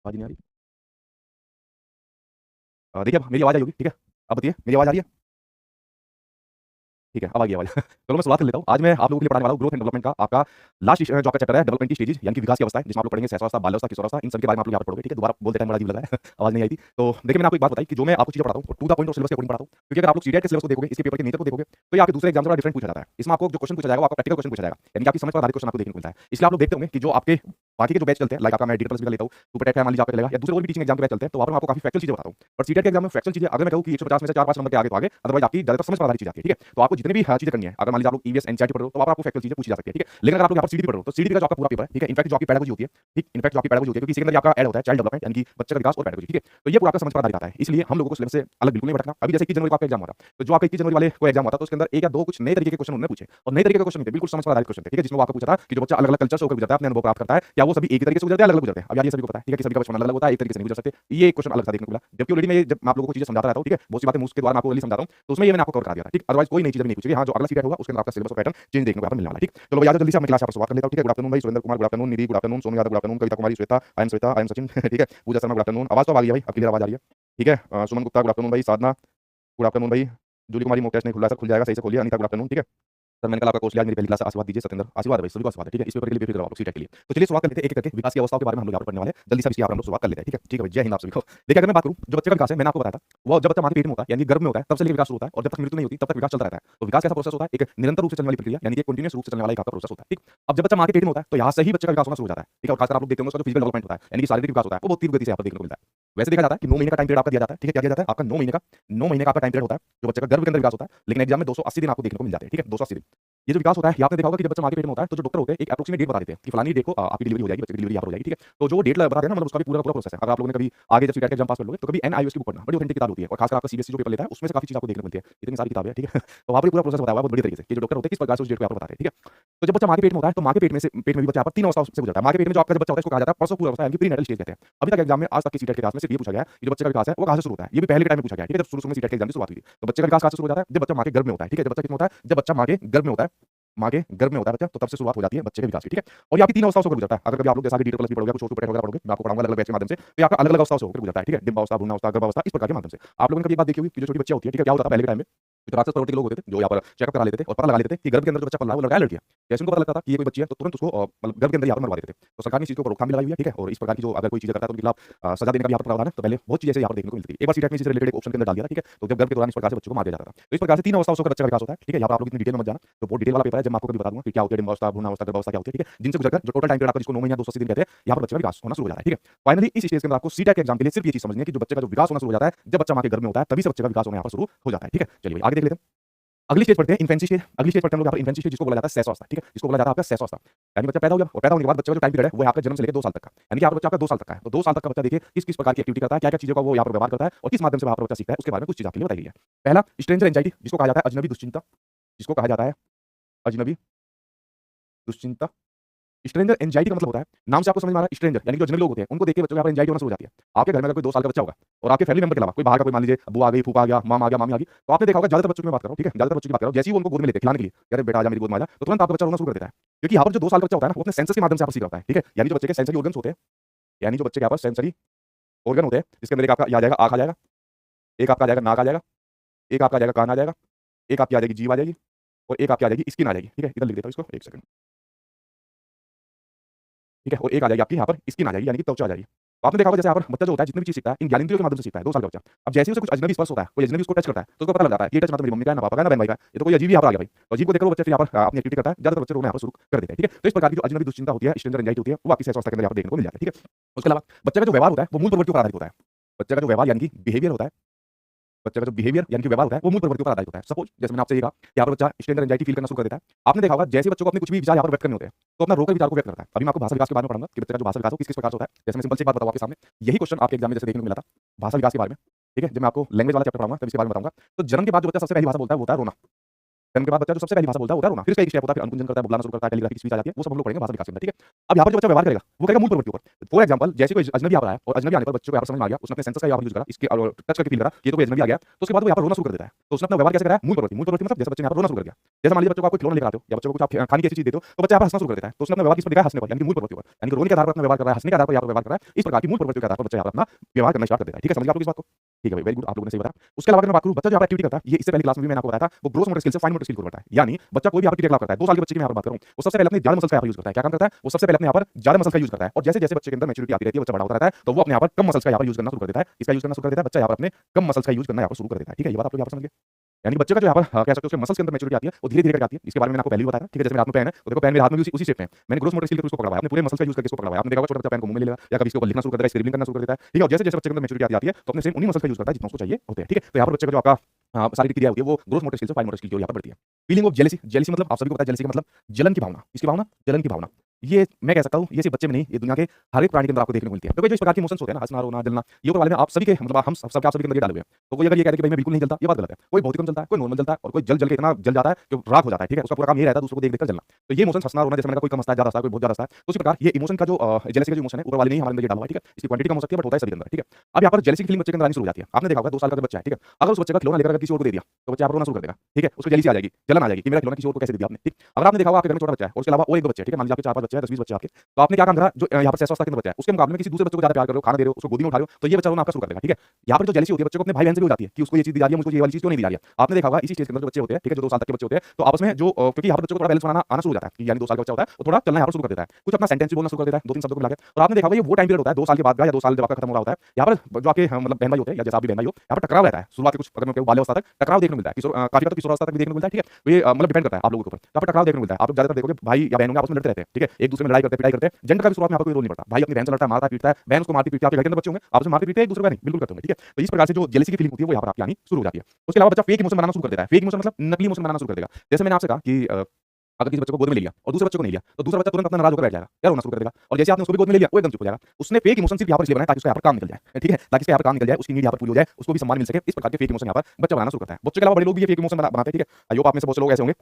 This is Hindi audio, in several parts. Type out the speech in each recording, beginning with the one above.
आवाज ही नहीं आ रही। देखिए अब मेरी आवाज आई होगी, ठीक है। अब बताइए मेरी आवाज आ रही है? ठीक है, अब आ गई आवाज। चलो मैं शुरुआत कर लेता हूँ। आज मैं आप लोगों के लिए पढ़ाने वाला हूँ ग्रोथ एंड डेवलपमेंट का आपका लास्ट जो आपका चैप्टर है, डेवलपमेंट की स्टेजेस यानी कि विकास की अवस्था है, जिसमें आप लोग पढ़ेंगे सहस्रावस्था, बाल्यावस्था, किशोरावस्था, इन सभी के बारे में आप लोग यहाँ पर पढ़ोगे, ठीक है। दोबारा बोलते टाइम बड़ा अजीब लगा है। आवाज नहीं आई थी। तो देखिए मैंने आपको एक बात बताई कि जो मैं आपको चीजें पढ़ाता हूँ टू द पॉइंट और सिलेबस के अकॉर्डिंग पढ़ाता हूँ, क्योंकि अगर आप लोग सीटेट के सिलेबस को देखोगे, इसके पेपर के नेचर को देखोगे, तो ये आपके दूसरे एग्जाम से बड़ा डिफरेंट पूछा जाता है। इसमें आपको जो क्वेश्चन पूछा जाएगा वो आपका प्रैक्टिकल क्वेश्चन पूछा जाएगा, यानी कि आपकी समझ पर आधारित क्वेश्चन आपको देखने को मिलता है। इसलिए आप लोग देखते होंगे कि जो आपके बाकी के जो बैच चलते हैं, लाइक आपका मैं डिजिटल प्लस भी लेता हूँ, सुपर टेक है मान लीजिए आपका चलेगा, या दूसरे और भी टीचिंग एग्जाम के बैच चलते हैं, तो वहाँ पर मैं आपको काफी फैक्चुअल चीजें बताता हूँ। पर सीटेट के एग्जाम में फैक्चुअल चीजें अगर मैं कहूँ कि 150 में से 4-5 नंबर के आगे तो आगे, अदरवाइज आपकी ज्यादातर समझ पर आधारित चीज आती है, ठीक है। तो आपको जितनी भी चीजें करनी है, अगर मान लीजिए आप लोग ईवीएस एनसीईआरटी पढ़ रहे हो तो वहाँ पर आपको फैक्चुअल चीजें पूछी जा सकती है, ठीक है। लेकिन अगर आप लोग यहाँ पर सीडीपी पढ़ रहे हो तो सीडीपी का जो आपका पूरा पेपर है, ठीक है, इनफैक्ट जो आपकी पेडागोजी होती है, ठीक, इनफैक्ट जो आपकी पेडागोजी होती है, क्योंकि इसके अंदर ये आपका ऐड होता है चाइल्ड डेवलपमेंट यानी कि बच्चे का विकास और पेडागोजी, ठीक है। तो ये पूरा आपका समझ पर आधारित आता है, इसलिए हम लोगों को सिलेबस से अलग बिल्कुल नहीं भटकना। अभी जैसे 21 जनवरी को आपका एग्जाम हो रहा है, तो जो आपका 21 जनवरी वाले को एग्जाम हुआ था, तो उसके अंदर एक या दो कुछ नए तरीके के क्वेश्चन उन्होंने पूछे, और नए तरीके के क्वेश्चन थे, बिल्कुल समझ पर आधारित क्वेश्चन थे, ठीक है, जिसमें वो आपको पूछा था कि जो बच्चा अलग अलग कल्चर से होकर गुजरता है, अपने अनुभव प्राप्त करता है, क्या वो सभी एक ही तरीके से गुजरते हैं, अलग अलग गुजरते हैं। अब यार ये सभी को पता है, ठीक है, कि सभी का बचपन अलग अलग होता है, एक तरीके से नहीं गुजर सकते। ये क्वेश्चन अलग था देखने को मिला, जबकि ऑलरेडी मैं जब आप लोगों को चीजें समझाता रहता हूँ, ठीक है, बहुत सी बातें मुंह के द्वारा मैं आपको ऑलरेडी समझाता हूँ, तो उसमें ये मैंने आपको कवर करा दिया था, ठीक। अदरवाइज कोई नई चीज भी नहीं पूछेगी। हाँ, जो अगला सीटेट होगा उसके अंदर आपका सिलेबस और पैटर्न चेंज देखने को यहाँ पर मिलने वाला है, ठीक। चलो भैया जल्दी से मैं क्लास यहाँ पर शुरुआत कर लेता हूँ, ठीक है। गुड आफ्टरनून भाई Surendra Kumar, good afternoon Nidhi, good afternoon Sonu Yadav, good afternoon Kavita Kumari, Shweta, I am Sachin ठीक है, पूजा शर्मा, गुड आफ्टरनून। आवाज तो आ गई है भाई, अब क्लियर आवाज आ रही है, ठीक है। सुमन गुप्ता, गुड आफ्टरनून भाई। साधना, गुड आफ्टरनून भाई। जूली कुमारी, मोक टेस्ट नहीं खुला सर, खुल जाएगा, सही से खोलिए। अनिता, गुड आफ्टरनून, ठीक है सर। मैंने कल आपका कोर्स लिया, मेरी पहली क्लास, आशीर्वाद दीजिए सत्येंद्र। आशीर्वाद है भाई, सभी को आशीर्वाद है, ठीक है। इस पेपर के लिए बेफिक्र रहो सीटेट के लिए। तो चलिए शुरुआत कर लेते हैं एक एक करके विकास की अवस्थाओं के बारे में हम लोग यहाँ पर पढ़ने वाले हैं। जल्दी से इसकी यहाँ पर हम लोग शुरुआत कर लेते हैं, ठीक है। ठीक है भाई, जय हिंद आप सभी को। देखिए अगर मैं बात करूँ जो बच्चे का विकास है, मैंने आपको बताया था वो जब बच्चा माँ के पेट में होता है यानी गर्भ में होता है तब से लेकर विकास शुरू होता है, और जब तक मृत्यु नहीं होती तब तक विकास चलता रहता है। तो विकास कैसा प्रोसेस होता है, एक निरंतर रूप से चलने वाली प्रक्रिया, यानी कि कंटिन्यूअस रूप से चलने वाला एक आपका प्रोसेस होता है, ठीक। अब जब बच्चा माँ के पेट में होता है तो यहाँ से ही बच्चे का विकास होना शुरू हो जाता है, ठीक है। और खासकर आप लोग देखते होंगे उसका जो फिजिकल डेवलपमेंट होता है यानी कि शारीरिक विकास होता है, वो बहुत तीव्र गति से यहाँ पर देखने को मिलता है। वैसे देखा जाता है कि 9 महीने का टाइम पीरियड आपका दिया जाता है, ठीक है। क्या दिया जाता है आपका 9 महीने का आपका टाइम पीरियड होता है जो बच्चे का गर्भ के अंदर विकास होता है, लेकिन एग्जाम में 280 दिन आपको देखने को मिल जाते हैं, ठीक है, 280 दिन। ये जो विकास होता है ये आपने देखा होगा कि जब बच्चा माँ के पेट में होता है तो जो डॉक्टर होते हैं एक एप्रोक्सीमेट डेट बता देते हैं कि फलानी डेट को आपकी डिलीवरी हो जाएगी, बच्चे की डिलीवरी यहाँ पर हो जाएगी, ठीक है। तो जो डेट बता देना मतलब उसका भी पूरा पूरा प्रोसेस है। अगर आप लोगों ने कभी आगे जब सीटेट एग्जाम पास कर लोगे तो कभी एनआईओएस की बुक पढ़ना, बड़ी ऑथेंटिक किताब होती है, और खासकर आपका सीबीएसई जो पेपर लेता है उसमें से काफी चीज आपको देखने को मिलती है, इतनी सारी किताबें, ठीक है। तो वहाँ पर पूरा प्रोसेस बताया हुआ है बहुत बड़ी तरीके से कि जो डॉक्टर होते हैं किस प्रकार से उस डेट को आपको बताते हैं, ठीक है। तो जब बच्चा माँ के पेट में होता है तो माँ के पेट में से पेट में भी बच्चा यहाँ पर 3 अवस्थाओं से गुजरता है। माँ के पेट में जो आपका जब बच्चा होता है इसको कहा जाता है प्रसव पूर्व अवस्था यानी कि प्रीनेटल स्टेज कहते हैं। अभी तक एग्जाम में आज तक की सीटेट के क्लास में सिर्फ ये पूछा गया है कि जो बच्चे का विकास है वो कहाँ से शुरू होता है। ये भी पहले के टाइम में पूछा गया है, ठीक है, जब शुरू में सीटेट के एग्जाम की शुरुआत हुई थी। तो बच्चे का विकास कहाँ से शुरू हो जाता है, जब बच्चा माँ के गर्भ में होता है, ठीक है। जब बच्चा कितना होता है, जब बच्चा माँ के गर्भ में होता है, माँ के गर्भ में होता है बच्चा, तो तब से शुरुआत हो जाती है बच्चे के विकास की, ठीक है। और ये आपकी 3 अवस्थाओं से होकर गुजरता है। अगर कभी आप लोग जैसा कि डिटेल प्लस भी पढ़ोगे, कुछ और सुपर वगैरह पढ़ोगे, मैं आपको पढ़ाऊंगा अलग अलग बैच के माध्यम से, तो ये आपका अलग अलग अवस्थाओं से होकर गुजरता है, ठीक है। डिंबावस्था, भ्रूणावस्था, गर्भावस्था, इस प्रकार के माध्यम से। आप लोगों ने कभी एक बात देखी होगी कि जो छोटी बच्चियां होती है, ठीक है, क्या होता था पहले के टाइम में, जो राक्षस प्रवृत्ति के लोग होते थे जो यहाँ पर चेकअप करा लेते थे और पता लगा लेते थे कि गर्भ के अंदर जो बच्चा पल रहा है वो लड़का है लड़की है। जैसे उनको पता लगता था कि ये कोई बच्ची है तो तुरंत उसको मतलब गर्भ के अंदर यहाँ पर मरवा देते थे। तो सरकार ने इस चीज को रोकथाम भी लगाई हुई है, ठीक है। और इस प्रकार की जो अगर कोई चीज करता है तो उनके खिलाफ सजा देने का भी यहाँ पर प्रावधान है। तो पहले बहुत चीजें ऐसे यहाँ पर देखने को मिलती थी। एक बार सीटेट में इससे रिलेटेड एक ऑप्शन के अंदर डाल दिया था, ठीक है। तो जब गर्भ के दौरान इस प्रकार से बच्चों को मार दिया जाता था। तो इस प्रकार से 3 अवस्थाओं से बच्चे का विकास होता है, ठीक है। यहाँ पर आप लोग इतनी डिटेल में मत जाना, तो बहुत डिटेल वाला पेपर है, जब मैं आपको कभी बता दूंगा कि क्या होती है डिंबावस्था, भ्रूणावस्था, गर्भावस्था क्या होती है, ठीक है। जिनसे गुजरकर जो टोटल टाइम पीरियड आपका जिसको 9 महीने 280 दिन कहते हैं, यहाँ पर बच्चे का विकास होना शुरू हो जाता है, ठीक है। फाइनली इस स्टेज के अंदर आपको सीटेट के एग्जाम के लिए सिर्फ ये चीज समझनी है कि जो बच्चे का जो विकास होना शुरू हो जाता है जब बच्चा माँ के गर्भ में होता है तभी से बच्चे का विकास होना यहाँ पर शुरू हो जाता है, ठीक है। चलिए भाई आगे देख लेते हैं। अगली स्टेज पढ़ते हैं इन्फेंसी स्टेज। अगली स्टेज पढ़ते हैं हम लोग यहाँ पर इन्फेंसी स्टेज, जिसको बोला जाता है सहस्रावस्था, ठीक है। इसको बोला जाता है आपका सहस्रावस्था, यानी बच्चा पैदा हो गया और पैदा होने के बाद बच्चे का जो टाइम पीरियड है वो है आपका जन्म से लेकर 2 साल तक का, यानी कि आपका बच्चा आपका 2 साल तक का है। तो 2 साल तक का बच्चा देखिए किस किस प्रकार की एक्टिविटी करता है, क्या क्या चीजों का वो यहाँ पर व्यवहार करता है और किस माध्यम से वहाँ पर बच्चा सीखता है, उसके बारे में कुछ चीज आपके लिए बताई गई है। पहला स्ट्रेंजर एंजाइटी, जिसको कहा जाता है अजनबी दुश्चिंता, जिसको कहा जाता है अजनबी दुश्चिंता। स्ट्रेंजर एंजाइटी का मतलब होता है, नाम से आपको समझ में आ रहा है, स्ट्रेंजर यानी कि जो अजनबी लोग होते हैं उनको देख के बच्चों को यहाँ पर एंजाइटी होना शुरू हो जाती है। आपके घर में अगर कोई 2 साल का बच्चा होगा और आपके फैमिली मेंबर के अलावा कोई बाहर का कोई मान लीजिए अब्बू आ गई, फूफा आ गया, मामा आ गया, मामी आ गई, तो आपने देखा होगा ज्यादातर बच्चों की मैं बात कर रहा हूँ, ठीक है, ज्यादातर बच्चों की बात कर रहा हूँ, जैसे ही वो उनको गोद में लेते हैं खिलाने के लिए, अरे बेटा आजा मेरी गोद में आजा, तो तुरंत आपका बच्चा रोना शुरू कर देता है। क्योंकि यहाँ पर जो 2 साल का बच्चा होता है ना वो अपने सेंसस के माध्यम से आप सीख रहा है, ठीक है। यानी जो बच्चे के सेंसरी ऑर्गन्स होते हैं, यानी जो बच्चे के यहाँ पर सेंसरी ऑर्गन होते हैं, जिसके अंदर एक आपका ये आ जाएगा आंख आ जाएगा, एक आपका आ जाएगा नाक आ जाएगा, एक आपका आ जाएगा कान आ जाएगा, एक आपकी आ जाएगी जीभ आ जाएगी, और एक आपकी आ जाएगी स्किन आ जाएगी, ठीक है। इधर लिख देता हूँ इसको, एक सेकंड, ठीक है। और एक आ जाएगी आपकी यहाँ पर स्किन आ जाएगी यानी कि त्वचा आ जाएगी। तो आपने देखा होगा जैसे यहाँ पर बच्चा जो होता है जितनी भी चीज सीखता है इन ज्ञानेंद्रियों के माध्यम से सीखता है 2 साल का बच्चा। अब जैसे ही उसे कुछ अजनबी स्पर्श होता है, कोई अजनबी उसको टच करता है तो उसको पता लग जाता है कि ये टच ना तो मेरी मम्मी का है, ना पापा का है, ना बहन भाई का है, ये तो कोई अजीब ही यहाँ पर आ गया भाई। तो अजीब को देखकर वो बच्चे फिर यहाँ पर अपनी एक्टिविटी करता है, ज्यादातर बच्चे रोना यहाँ पर शुरू कर देते हैं, ठीक है। तो इस प्रकार की जो अजनबी दुश्चिंता होती है, स्ट्रेंजर एंजाइटी होती है, वो आपकी सहस्रावस्था के अंदर यहाँ पर देखने को मिल जाता है, ठीक है। उसके अलावा बच्चे का जो व्यवहार होता है वो मूल प्रवृत्तियों पर आधारित होता है। बच्चे का जो व्यवहार यानी कि बिहेवियर होता है, बच्चे का जो बिहेवियर यानी कि व्यवहार होता है वो मूल प्रवृत्तियों पर आधारित होता है। सपोज जैसे मैंने आपसे ये कहा कि यहाँ पर बच्चा स्ट्रेंजर एंजाइटी फील करना शुरू कर देता है। आपने देखा होगा जैसे बच्चों को अपने कुछ भी विचार यहाँ पर व्यक्त करने होते हैं तो अपना रोकर विचार को व्यक्त करता है। अभी मैं आपको भाषा विकास के बारे में पढ़ूंगा कि बच्चे का जो भाषा विकास हो किस किस प्रकार से होता है। जैसे मैं सिंपल सी बात बताऊँ आपके सामने, यही क्वेश्चन आपके एग्जाम में जैसे देखने को मिला था भाषा विकास के बारे में, ठीक है। जब मैं आपको लैंग्वेज वाला चैप्टर पढ़ाऊंगा तब इसके बारे में बताऊंगा। तो जन्म के बाद जो बच्चा सबसे पहली भाषा बोलता है वो होता है रोना, जन्म के बाद बच्चा जो सबसे पहली भाषा बोलता है होता है रोना, फिर इसका एक स्टेप होता है, फिर अनुकुंजन करता है, बुलाना शुरू करता है, कैलिग्राफी की स्पीच आ जाती है, वो सब हम लोग पढ़ेंगे भाषा विकास के अंदर, ठीक है। अब यहाँ पर जो बच्चा व्यवहार करेगा वो करेगा मूल प्रवृत्ति के ऊपर। फॉर एग्जाम्पल जैसे कोई अजनबी यहाँ पर आया और अजनबी आने पर बच्चों को यहाँ पर समझ में आ गया, उसने अपने सेंसस का यहाँ पर यूज करा, इसके टच करके फील करा कि तो कोई अजनबी आ गया, तो उसके बाद वो यहाँ पर रोना शुरू कर देता है। तो उसने अपना व्यवहार कैसे करा है, मूल प्रवृत्ति। मूल प्रवृत्ति मतलब जैसे बच्चे ने यहाँ पर रोना शुरू कर दिया, जैसे मान लीजिए बच्चों को आप कोई खिलौना लेकर आते हो या बच्चों को कुछ आप खाने की ऐसी चीज देते हो तो बच्चा यहाँ पर हंसना शुरू कर देता है, तो उसने अपना व्यवहार किस पर दिखाया, हंसने पर, यानी कि मूल प्रवृत्ति पर, यानी कि रोने के आधार पर अपना व्यवहार कर रहा है, हंसने के आधार पर यहाँ पर व्यवहार कर रहा है। इस प्रकार की मूल प्रवृत्ति के आधार पर बच्चा यहाँ पर अपना व्यवहार करना स्टार्ट कर देता है, ठीक है। समझ गए आप लोग इस बात को? ठीक है भाई, वेरी गुड, आप लोगों ने सही बताया। उसके अलावा अगर मैं बात करूं बच्चा जो यहाँ पर एक्टिविटी करता है, ये इससे पहले क्लास में भी मैंने आपको बताया था, वो ग्रोस मोटर स्किल से फाइन मोटर स्किल को बढ़ता है। यानी बच्चा कोई भी यहाँ पर क्रिया करता है, 2 साल के बच्चे की मैं यहाँ पर बात करूं, वो सबसे पहले अपने ज्यादा मसल्स का यहाँ पर यूज करता है। क्या काम करता है वो? सबसे पहले अपने यहाँ पर ज्यादा मसल्स का यूज करता है, और जैसे जैसे बच्चे के अंदर मैच्योरिटी आती रहती है, बच्चा बड़ा होता रहता है, तो वो अपने यहाँ पर कम मसल्स का यहाँ पर यूज करना शुरू कर देता है। इसका यूज करना शुरू कर देता है, बच्चा यहाँ पर अपने कम मसल्स का यूज करना यहाँ पर शुरू कर देता है, ठीक है। ये बात आप लोग यहाँ पर समझ गए? यानी बच्चे का जो यहाँ पर कह सकते हो उसके मसल्स के अंदर मैच्योरिटी आती है, वो धीरे धीरे करके आती है। इसके बारे में मैंने आपको पहले भी बताया था, ठीक है। जैसे मेरे हाथ में पेन है, तो देखो पेन मेरे हाथ में भी उसी शेप में है, मैंने ग्रोस मोटर स्किल के उसको पकड़ा हुआ है, अपने पूरे मसल्स का यूज करके इसको पकड़ा हुआ है। आपने देखा होगा छोटा बच्चा पेन को मुंह में ले लेगा या कभी इसके ऊपर लिखना शुरू कर देता है, स्क्रिबलिंग करना शुरू कर देता है, ठीक है। और जैसे जैसे बच्चे के अंदर मैच्योरिटी आती है तो अपने सेम उन्हीं मसल्स का यूज करता है जितना उसको चाहिए होते हैं, ठीक है। तो यहाँ पर बच्चे का जो आपका शारीरिक क्रिया होती है वो ग्रोस मोटर स्किल से फाइन मोटर स्किल की ओर यहाँ पर बढ़ती है। फीलिंग ऑफ जेलेसी, जेलेसी मतलब आप सभी को पता है जेलेसी का मतलब जलन की भावना, इसकी भावना, जलन की भावना। ये मैं कह सकता हूँ ये सिर्फ बच्चे में नहीं, ये दुनिया के हर एक प्राणी के अंदर आपको देखने को मिलती है। क्योंकि जो इस प्रकार की इमोशंस होते हैं ना, हंसना, रोना, जलना, ये ऊपर वाले में आप सभी के मतलब हम सब के आप सभी के अंदर ये डाले हुए हैं। तो कोई अगर ये कहता है कि भाई मैं बिल्कुल नहीं जलता, ये बात गलत है। कोई बहुत ही कम जलता है, कोई नॉर्मल जलता है, और कोई जल जल के इतना जल जाता है कि राख हो जाता है, ठीक है। उसका पूरा काम ये रहता है दूसरों को देख देखकर जलना। तो ये इमोशंस हंसना, रोना, जैसे मैंने कहा, कोई कम हंसता है, ज्यादा हंसता है, कोई बहुत ज्यादा हंसता है, तो उसी प्रकार ये इमोशन का जो जेलसी का जो इमोशन है ऊपर वाले ने हमारे अंदर ये डाला हुआ है, ठीक है। इसकी क्वांटिटी कम हो सकती है बट होता है सभी के अंदर, ठीक है। अब यहाँ पर जेलसी की फीलिंग बच्चे के अंदर आनी शुरू हो जाती है। आपने देखा होगा 2 साल का बच्चा है, ठीक है, अगर उस बच्चे का खिलौना लेकर अगर किसी और को दे दिया तो बच्चा रोना शुरू कर देगा, ठीक है। उसको जेलसी आ जाएगी, जलन आ जाएगी कि मेरा खिलौना किसी और को कैसे दे दिया आपने, ठीक। अगर आपने देखा होगा आपके घर में छोटा बच्चा है और उसके अलावा और एक बच्चे, ठीक है, मान लीजिए आपके 4-5 बच्चे हैं, 10-20 बच्चे आपके, तो आपने क्या काम करा, जो यहाँ पर अवस्था के अंदर बच्चा है उसके मुकाबले में किसी दूसरे बच्चे को ज्यादा प्यार कर रहे हो, खाना दे रहे हो, उसको गोदी में उठा रहे हो, तो ये बच्चा रोना आपका शुरू कर देगा, ठीक है। यहाँ पर जो जेलसी होती है बच्चे को अपने भाई बहन से भी हो जाती है कि उसको ये चीज दी जा रही है, मुझको ये वाली चीज क्यों नहीं दी जा रही है। आपने देखा होगा इसी स्टेज के अंदर जो बच्चे होते हैं, ठीक है, जो 2 साल तक के बच्चे होते हैं, तो आपस में जो क्योंकि यहाँ पर बच्चों को थोड़ा बैलेंस बनाना आना शुरू हो जाता है कि यानी 2 साल का बच्चा होता है वो थोड़ा चलना यहाँ पर शुरू कर देता है, कुछ अपना सेंटेंस भी बोलना शुरू कर देता है, 2-3 शब्दों को मिला के। और आपने देखा होगा ये वो टाइम पीरियड होता है 2 साल के बाद का या 2 साल जब आपका खत्म हो रहा होता है, यहाँ पर जो आपके मतलब बहन भाई होते हैं या जैसा आप भी बहन भाई हो, यहाँ पर टकराव रहता है शुरुआत के कुछ अगर मैं कहूँ बाल्यावस्था तक टकराव देखने को मिलता है, काफी का तो किशोरावस्था तक भी देखने को मिलता है, ठीक है। ये मतलब डिपेंड करता है आप लोगों के ऊपर, यहाँ पर टकराव देखने को मिलता है। आप लोग ज्यादातर देखोगे भाई या बहन होंगे आपस में लड़ते रहते हैं, ठीक है, एक दूसरे में लड़ाई करते हैं, पिटाई करते हैं। जेंडर का भी शुरुआत में यहाँ पर कोई रोल नहीं पड़ता, भाई अपनी बहन से लड़ता है, मारता है, पीटता है, बहन उसको मारती पीटती है। आपके घर के अंदर बच्चे होंगे आपस में मारते पीटते हैं एक दूसरे को नहीं, बिल्कुल करते होंगे, ठीक है। तो इस प्रकार से जो जेलसी की फीलिंग होती है वो यहाँ पर आपकी आनी शुरू हो जाती है। उसके अलावा बच्चा फेक इमोशन बनाना शुरू कर देता है। फेक इमोशन मतलब नकली इमोशन बनाना शुरू कर देगा। जैसे मैंने आपसे कहा कि अगर किसी बच्चे को गोद में ले लिया और दूसरे बच्चे को नहीं लिया तो दूसरा बच्चा तुरंत अपना नाराज होकर बैठ जाएगा, क्या रोना शुरू कर देगा। और जैसे आपने उसको भी गोद में ले लिया वो एकदम चुप हो जाएगा। उसने फेक इमोशन सिर्फ यहाँ पर इसलिए बनाया ताकि उसका यहाँ पर काम निकल जाए, ठीक है, ताकि इसका यहाँ पर काम निकल जाए, उसकी नीड यहाँ पर पूरी हो जाए, उसको भी सम्मान मिल सके। इस प्रकार के फेक इमोशन यहाँ पर बच्चा बनाना शुरू करता है। बच्चे के अलावा बड़े लोग भी ये फेक इमोशन बनाते हैं, ठीक है। आई होप आप में से बहुत से लोग ऐसे होंगे,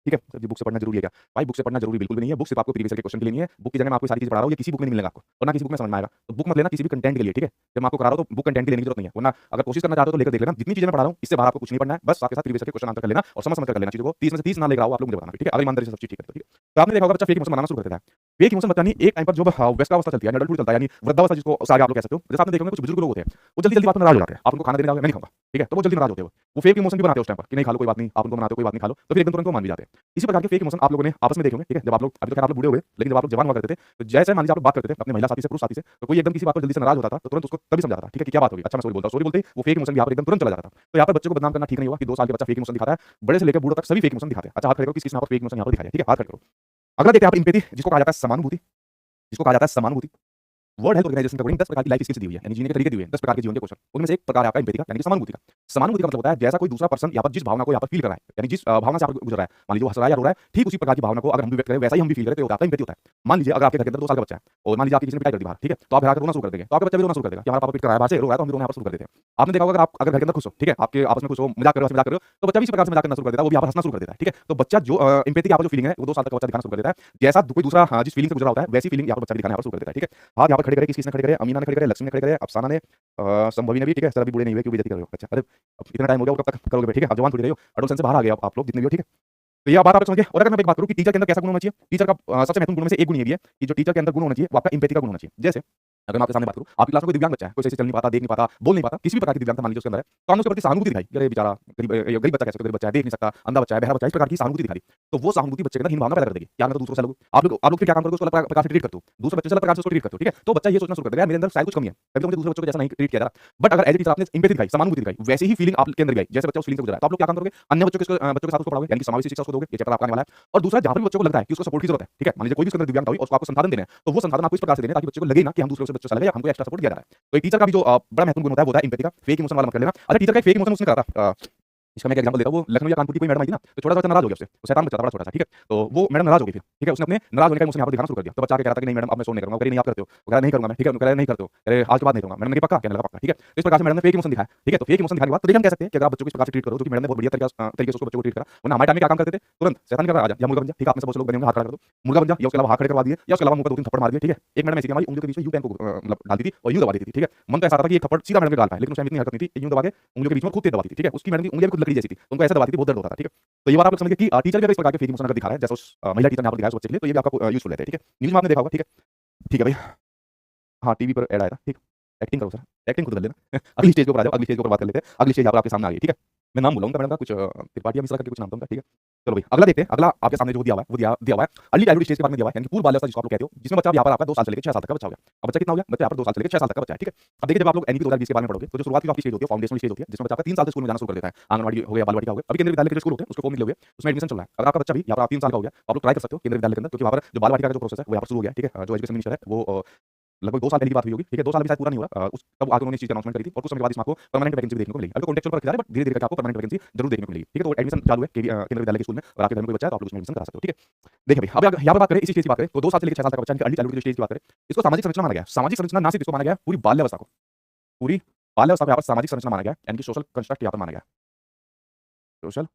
ठीक है। सर जी बुक से पढ़ना जरूरी है क्या? भाई बुक से पढ़ना जरूरी बिल्कुल भी नहीं है। बुक सिर्फ आपको प्रीवियस ईयर के क्वेश्चन के लिए नहीं है। बुक की जगह मैं आपको सारी चीज पढ़ा रहा हूँ, ये किसी बुक में नहीं मिलेगा आपको और ना किसी बुक में समझ में आएगा। तो बुक मत लेना किसी भी कंटेंट के लिए, ठीक है। जब मैं आपको करा रहा हूँ तो बुक कंटेंट के लेने की जरूरत नहीं है, वरना अगर कोशिश करना चाहते हो तो लेकर देख लेना। जितनी चीजें मैं पढ़ा रहा हूँ इससे बाहर आपको कुछ नहीं पढ़ना है, बस आपके साथ प्रीवियस ईयर के क्वेश्चन आंसर कर लेना और समझ कर लेना चीजों को। 30 में से 30 ना लेकर आओ आप लोग मुझे बताना, ठीक है। अगर ईमानदारी से सब चीज ठीक है, ठीक है। तो आपने देखा होगा बच्चा फेक इमोशन बनाना शुरू कर देता है। फेक इमोशन बच्चा नहीं, एक टाइम पर जो व्यस्कावस्था चलती है, एडल्टहुड चलता है, यानी वृद्धावस्था जिसको सारे आप लोग कह सकते हो। जैसे आपने देखा कुछ बुजुर्ग लोग होते हैं वो जल्दी जल्दी बात में नाराज हो जाते हैं, आप उनको खाना देने जाओगे मैं नहीं खाऊंगा, ठीक है, तो वो जल्दी नाराज होते हैं। वो फेक इमोशन भी बनाते हैं उस टाइम पर कि नहीं खा लो कोई बात नहीं, आप उनको बनाते हो कोई बात नहीं खा लो, तो फिर एकदम तुरंत मान भी जाते हैं। इसी प्रकार के फेक इमोशन आप लोगों ने आपस में देखे होंगे, ठीक है। जब आप लोग अभी तो आप लोग बूढ़े हो गए, लेकिन जब आप लोग जवान हुआ करते थे तो जैसे मान लीजिए आप लोग बात करते थे अपने महिला साथी से, पुरुष साथी से, तो कोई एकदम किसी बात पर जल्दी से नाराज होता था तो तुरंत उसको तभी समझाता था, ठीक है, कि क्या बात होगी, अच्छा मैं सॉरी बोलता हूं, सॉरी बोलते वो फेक इमोशन यहाँ पर एकदम तुरंत चला जाता था। तो यहाँ पर बच्चों को बदनाम करना ठीक नहीं होगा कि 2 साल के बच्चा फेक इमोशन दिखाता है, बड़े से लेकर बूढ़े तक सभी फेक इमोशन दिखाते हैं। अच्छा हाथ खड़े करो किस किस ने यहाँ पर फेक इमोशन यहाँ पर दिखाया, ठीक है, हाथ खड़े करो। अगला देखते हैं यहाँ पर एम्पैथी, जिसको कहा जाता है समानुभूति, जिसको कहा जाता है समानुभूति। वर्ल्ड हेल्थ ऑर्गेनाइजेशन के अकॉर्डिंग 10 प्रकार की लाइफ स्किल्स दी हुई है, यानी जीने के तरीके दिए हुए हैं, 10 प्रकार के जीवन के क्वेश्चन। उनमें से एक प्रकार है आपका एम्पैथी का, यानी कि समानुभूति का। समानुभूति का मतलब होता है जैसा कोई दूसरा पर्सन यहाँ पर जिस भावना को यहाँ पर फील कर रहा है, यानी जिस भावना से आप गुजर रहा है, मान लीजिए वो हंस रहा है या रो रहा है, ठीक उसी प्रकार की भावना को अगर हम भी व्यक्त करें वैसा ही हम भी फील करें तो होता है एम्पैथी होता है। मान लीजिए अगर आपके घर के अंदर 2 साल का बच्चा है और मान लीजिए आपकी किसी ने पिटाई कर दी बाहर, ठीक है, तो आप घर आकर रोना शुरू कर देंगे, तो आपका बच्चा भी रोना शुरू कर देगा कि हमारा पापा पिट कर रहा है बाहर से, रो रहा है तो हम भी रोना यहाँ पर शुरू कर देते हैं। आपने देखा होगा अगर आप अगर घर के अंदर खुश हो, ठीक है, आपके आपस में खुश हो, मजाक कर रहे हो तो बच्चा भी इसी प्रकार से मजाक करना शुरू कर देता है, वो भी यहाँ पर हंसना शुरू कर देता है, ठीक है। तो बच्चा जो एम्पैथी की यहाँ पर जो फीलिंग है वो 2 साल का बच्चा दिखाना शुरू कर देता है, जैसा कोई दूसरा जिस फीलिंग से गुजरा होता है वैसी फीलिंग यहाँ पर बच्चा दिखाना शुरू कर देता है, ठीक है। हाथ यहाँ पर खड़े करे, किसने खड़े करे, अमीना ने खड़े करे, लक्ष्मी ने खड़े करे, अफसाना ने, संभवी ने भी, ठीक है। सर अभी बूढ़े नहीं हुए क्यों बेइज्जती कर रहे हो, अच्छा अरे इतना टाइम हो गया और कब तक करोगे, ठीक है, आप जवान थोड़ी रहे हो, एडोलसेंस से बाहर आ गए आप लोग जितने भी हो, ठीक है। तो ये बात आप समझिए। और अगर मैं एक बात करूं कि टीचर के अंदर कैसा गुण होना चाहिए, टीचर का सबसे महत्वपूर्ण गुण में से एक गुण ये भी है कि जो टीचर के अंदर गुण होना चाहिए वो आपका एम्पैथी का गुण होना चाहिए। जैसे अगर मैं आपके सामने बात करूं, आपकी क्लास में कोई दिव्यांग बच्चा है, कोई सही से चल नहीं पाता, देख नहीं पाता, बोल नहीं पाता, किसी भी प्रकार की दिव्यांगता मान लीजिए उसके अंदर है, तो हमने उसके प्रति सहानुभूति दिखाई, अरे बेचारा गरीब बच्चा, कैसे गरीब बच्चा है, देख नहीं सकता, अंधा बच्चा है, बहरा बच्चा है, इस प्रकार की सहानुभूति दिखाई, तो वो सहानुभूति बच्चे के अंदर हीन भावना पैदा कर देगी। क्या मतलब दूसरों से अलग आप लोग फिर क्या काम करोगे, उसको अलग प्रकार से ट्रीट करते हो, दूसरे बच्चे से अलग प्रकार से उसको ट्रीट करते हो, ठीक है। तो बच्चा ये सोचना शुरू कर देगा मेरे अंदर शायद कुछ कमी है, कभी तो मुझे दूसरे बच्चों को जैसा नहीं ट्रीट किया जा रहा। बट अगर एज ए टीचर आपने एम्पैथी दिखाई, समानुभूति दिखाई, वैसे ही फीलिंग आपके अंदर गई जैसे बच्चा उस फीलिंग से गुजरा है, तो आप लोग क्या काम करोगे, अन्य बच्चों के साथ उसको पढ़ाओगे, यानी कि समावेशी शिक्षा उसको दोगे, ये चैप्टर आपका आने वाला है। और दूसरा जहां पर बच्चों को लगता है कि उसको सपोर्ट की जरूरत है, ठीक है, मान लीजिए कोई भी उसके अंदर दिव्यांगता हुई और उसको आपको संसाधन देना है, तो वो संसाधन आपको इस प्रकार से देना ताकि बच्चे को लगे ना कि हम दूसरे से बच्चों से अलग है या हमको एक्स्ट्रा सपोर्ट दिया जा रहा है। तो एक टीचर का भी जो बड़ा महत्वपूर्ण गुण होता है वो होता है एम्पैथी का। फेक इमोशन वाला मत कर लेना। अच्छा टीचर का एक फेक इमोशन उसने कहा था इसका मैं एक एग्जांपल देता हूँ, वो लखनऊ या कानपुर की कोई मैडम आई थी ना, तो छोटा सा बच्चा नाराज हो गया उससे, वो शैतान बच्चा था, बड़ा छोटा सा, ठीक है? तो वो मैडम नाराज हो गई फिर, ठीक है? उसने अपने नाराज होने का इमोशन यहाँ पर दिखाना शुरू कर दिया, तो बच्चा आके कह रहा था कि नहीं मैडम अब मैं शो नहीं करूँगा, वो कह रही नहीं आप करते हो, वो कह रहा नहीं करूँगा मैं, ठीक है? वो कह रहा नहीं करते हो, कह रहे आज के बाद नहीं करूँगा, मैडम ने कहा पक्का? कहने लगा पक्का, ठीक है? तो इस प्रकार से मैडम ने फेक इमोशन दिखाया, ठीक है? तो फेक इमोशन दिखाने के बाद तो देखिए हम कह सकते हैं कि अगर आप बच्चों को इस प्रकार से ट्रीट करो, जो कि मैडम ने बहुत बढ़िया तरीके से उसको बच्चों को ट्रीट करा, वरना हमारे टाइम में क्या काम करते थे, तुरंत शैतान कर रहा है आजा, या मुर्गा बन जा, ठीक है? आप में से बहुत से लोग बने होंगे, हाथ खड़ा कर दो, मुर्गा बन जा, या उसके अलावा हाथ खड़े करवा दिए, या उसके अलावा मुंह पे 2-3 थप्पड़ मार दिए, ठीक है? एक मैडम ऐसी थी हमारी, उंगलियों के बीच में यूं पेन को मतलब डालती थी और यूं दबा देती थी, ठीक है? मन तो ऐसा आता था कि एक थप्पड़ सीधा मैडम के गाल पे, लेकिन उस टाइम इतनी हरकत नहीं थी, यूं दबा के उंगलियों के बीच में खूब तेज दबाती थी, ठीक है? उसकी मैडम की उंगलियां भी खुद लकड़ी जैसी थी, उनको ऐसे दबाती थी, बहुत दर्द होता था, ठीक है? तो ये बात आप लोग समझिए कि टीचर भी अगर इस प्रकार के फेक इमोशन अगर दिखा रहा है, जैसे उस महिला टीचर ने यहाँ पर दिखाया उस बच्चे के लिए, तो ये भी आपका यूज़फुल रहता है, ठीक है? न्यूज़ में आपने देखा होगा, ठीक है? ठीक है भाई। हाँ, टीवी पर ऐड आया था, ठीक। एक्टिंग करो सर, एक्टिंग खुद कर लेना। अगली स्टेज के ऊपर आ जाओ, अगली स्टेज के ऊपर बात कर लेते हैं। अगली स्टेज यहाँ पर आपके सामने आ गई, ठीक है? मैं नाम भूला उनका मैडम का, कुछ त्रिपाठी या मिश्रा करके कुछ नाम था उनका, ठीक है? चलो भाई, अगला देखते हैं। अगला आपके सामने जो दिया हुआ है, वो दिया हुआ है अर्ली चाइल्डहुड स्टेज के बारे में दिया हुआ है, यानी कि पूर्व बाल्यावस्था जिसको आप लोग कहते हो, जिसमें बच्चा अब यहाँ पर आपका 2 साल से लेकर 6 साल तक का बच्चा हो गया। अब बच्चा कितना हो गया? बच्चा यहाँ पर 2 साल से लेकर 6 साल तक का बच्चा है, ठीक है? अब देखिए जब आप लोग एनईपी 2020 के बारे में पढ़ोगे, तो जो शुरुआत की जो आपकी स्टेज होती है, फाउंडेशनल स्टेज होती है, जिसमें बच्चा आपका 3 साल से स्कूल में जाना शुरू कर देता है। आंगनवाड़ी हो गया, बालवाटिका हो गया, अभी केंद्रीय विद्यालय के जो स्कूल होते हैं, उसके फॉर्म निकले हुए हैं, उसमें एडमिशन चल रहा है। अगर आपका बच्चा भी यहाँ पर 3 साल का हो गया, तो आप लोग ट्राई कर सकते हो केंद्रीय विद्यालय के अंदर, क्योंकि वहाँ पर जो बालवाटिका का जो प्रोसेस है, वो यहाँ पर शुरू हो गया है, ठीक है? जो एजुकेशन मिनिस्टर है, वो लगभग 2 साल पहले की बात हुई होगी, ठीक है? 2 साल भी शायद पूरा नहीं हुआ। उस तब आके उन्होंने इस चीज़ की अनाउंसमेंट करी थी और कुछ समय के बाद इसमें आपको परमानेंट वैकेंसी भी देखने को मिलेगी। अभी कॉन्टेक्चुअल पर रखा जा रहा है, बट धीरे-धीरे करके आपको परमानेंट वैकेंसी जरूर देखने को मिलेगी, ठीक है? तो एडमिशन चालू है केंद्रीय विद्यालय के स्कूल में, और आपके घर में कोई बच्चा है तो आप लोग उसमें एडमिशन करा सकते हो, ठीक है? देखिए भाई, अब यहाँ पे बात करें इसी स्टेज की बात करें, तो 2 साल से लेकर 6 साल तक का बच्चा, अर्ली चाइल्डहुड की जो स्टेज की बात करें, इसको सामाजिक संरचना माना गया है। सामाजिक संरचना ना सिर्फ इसको माना गया है, पूरी बाल्यावस्था को, पूरी बाल्यावस्था को यहाँ पर सामाजिक संरचना माना गया है, यानी कि सोशल कंस्ट्रक्ट यहाँ पर माना गया है। सोशल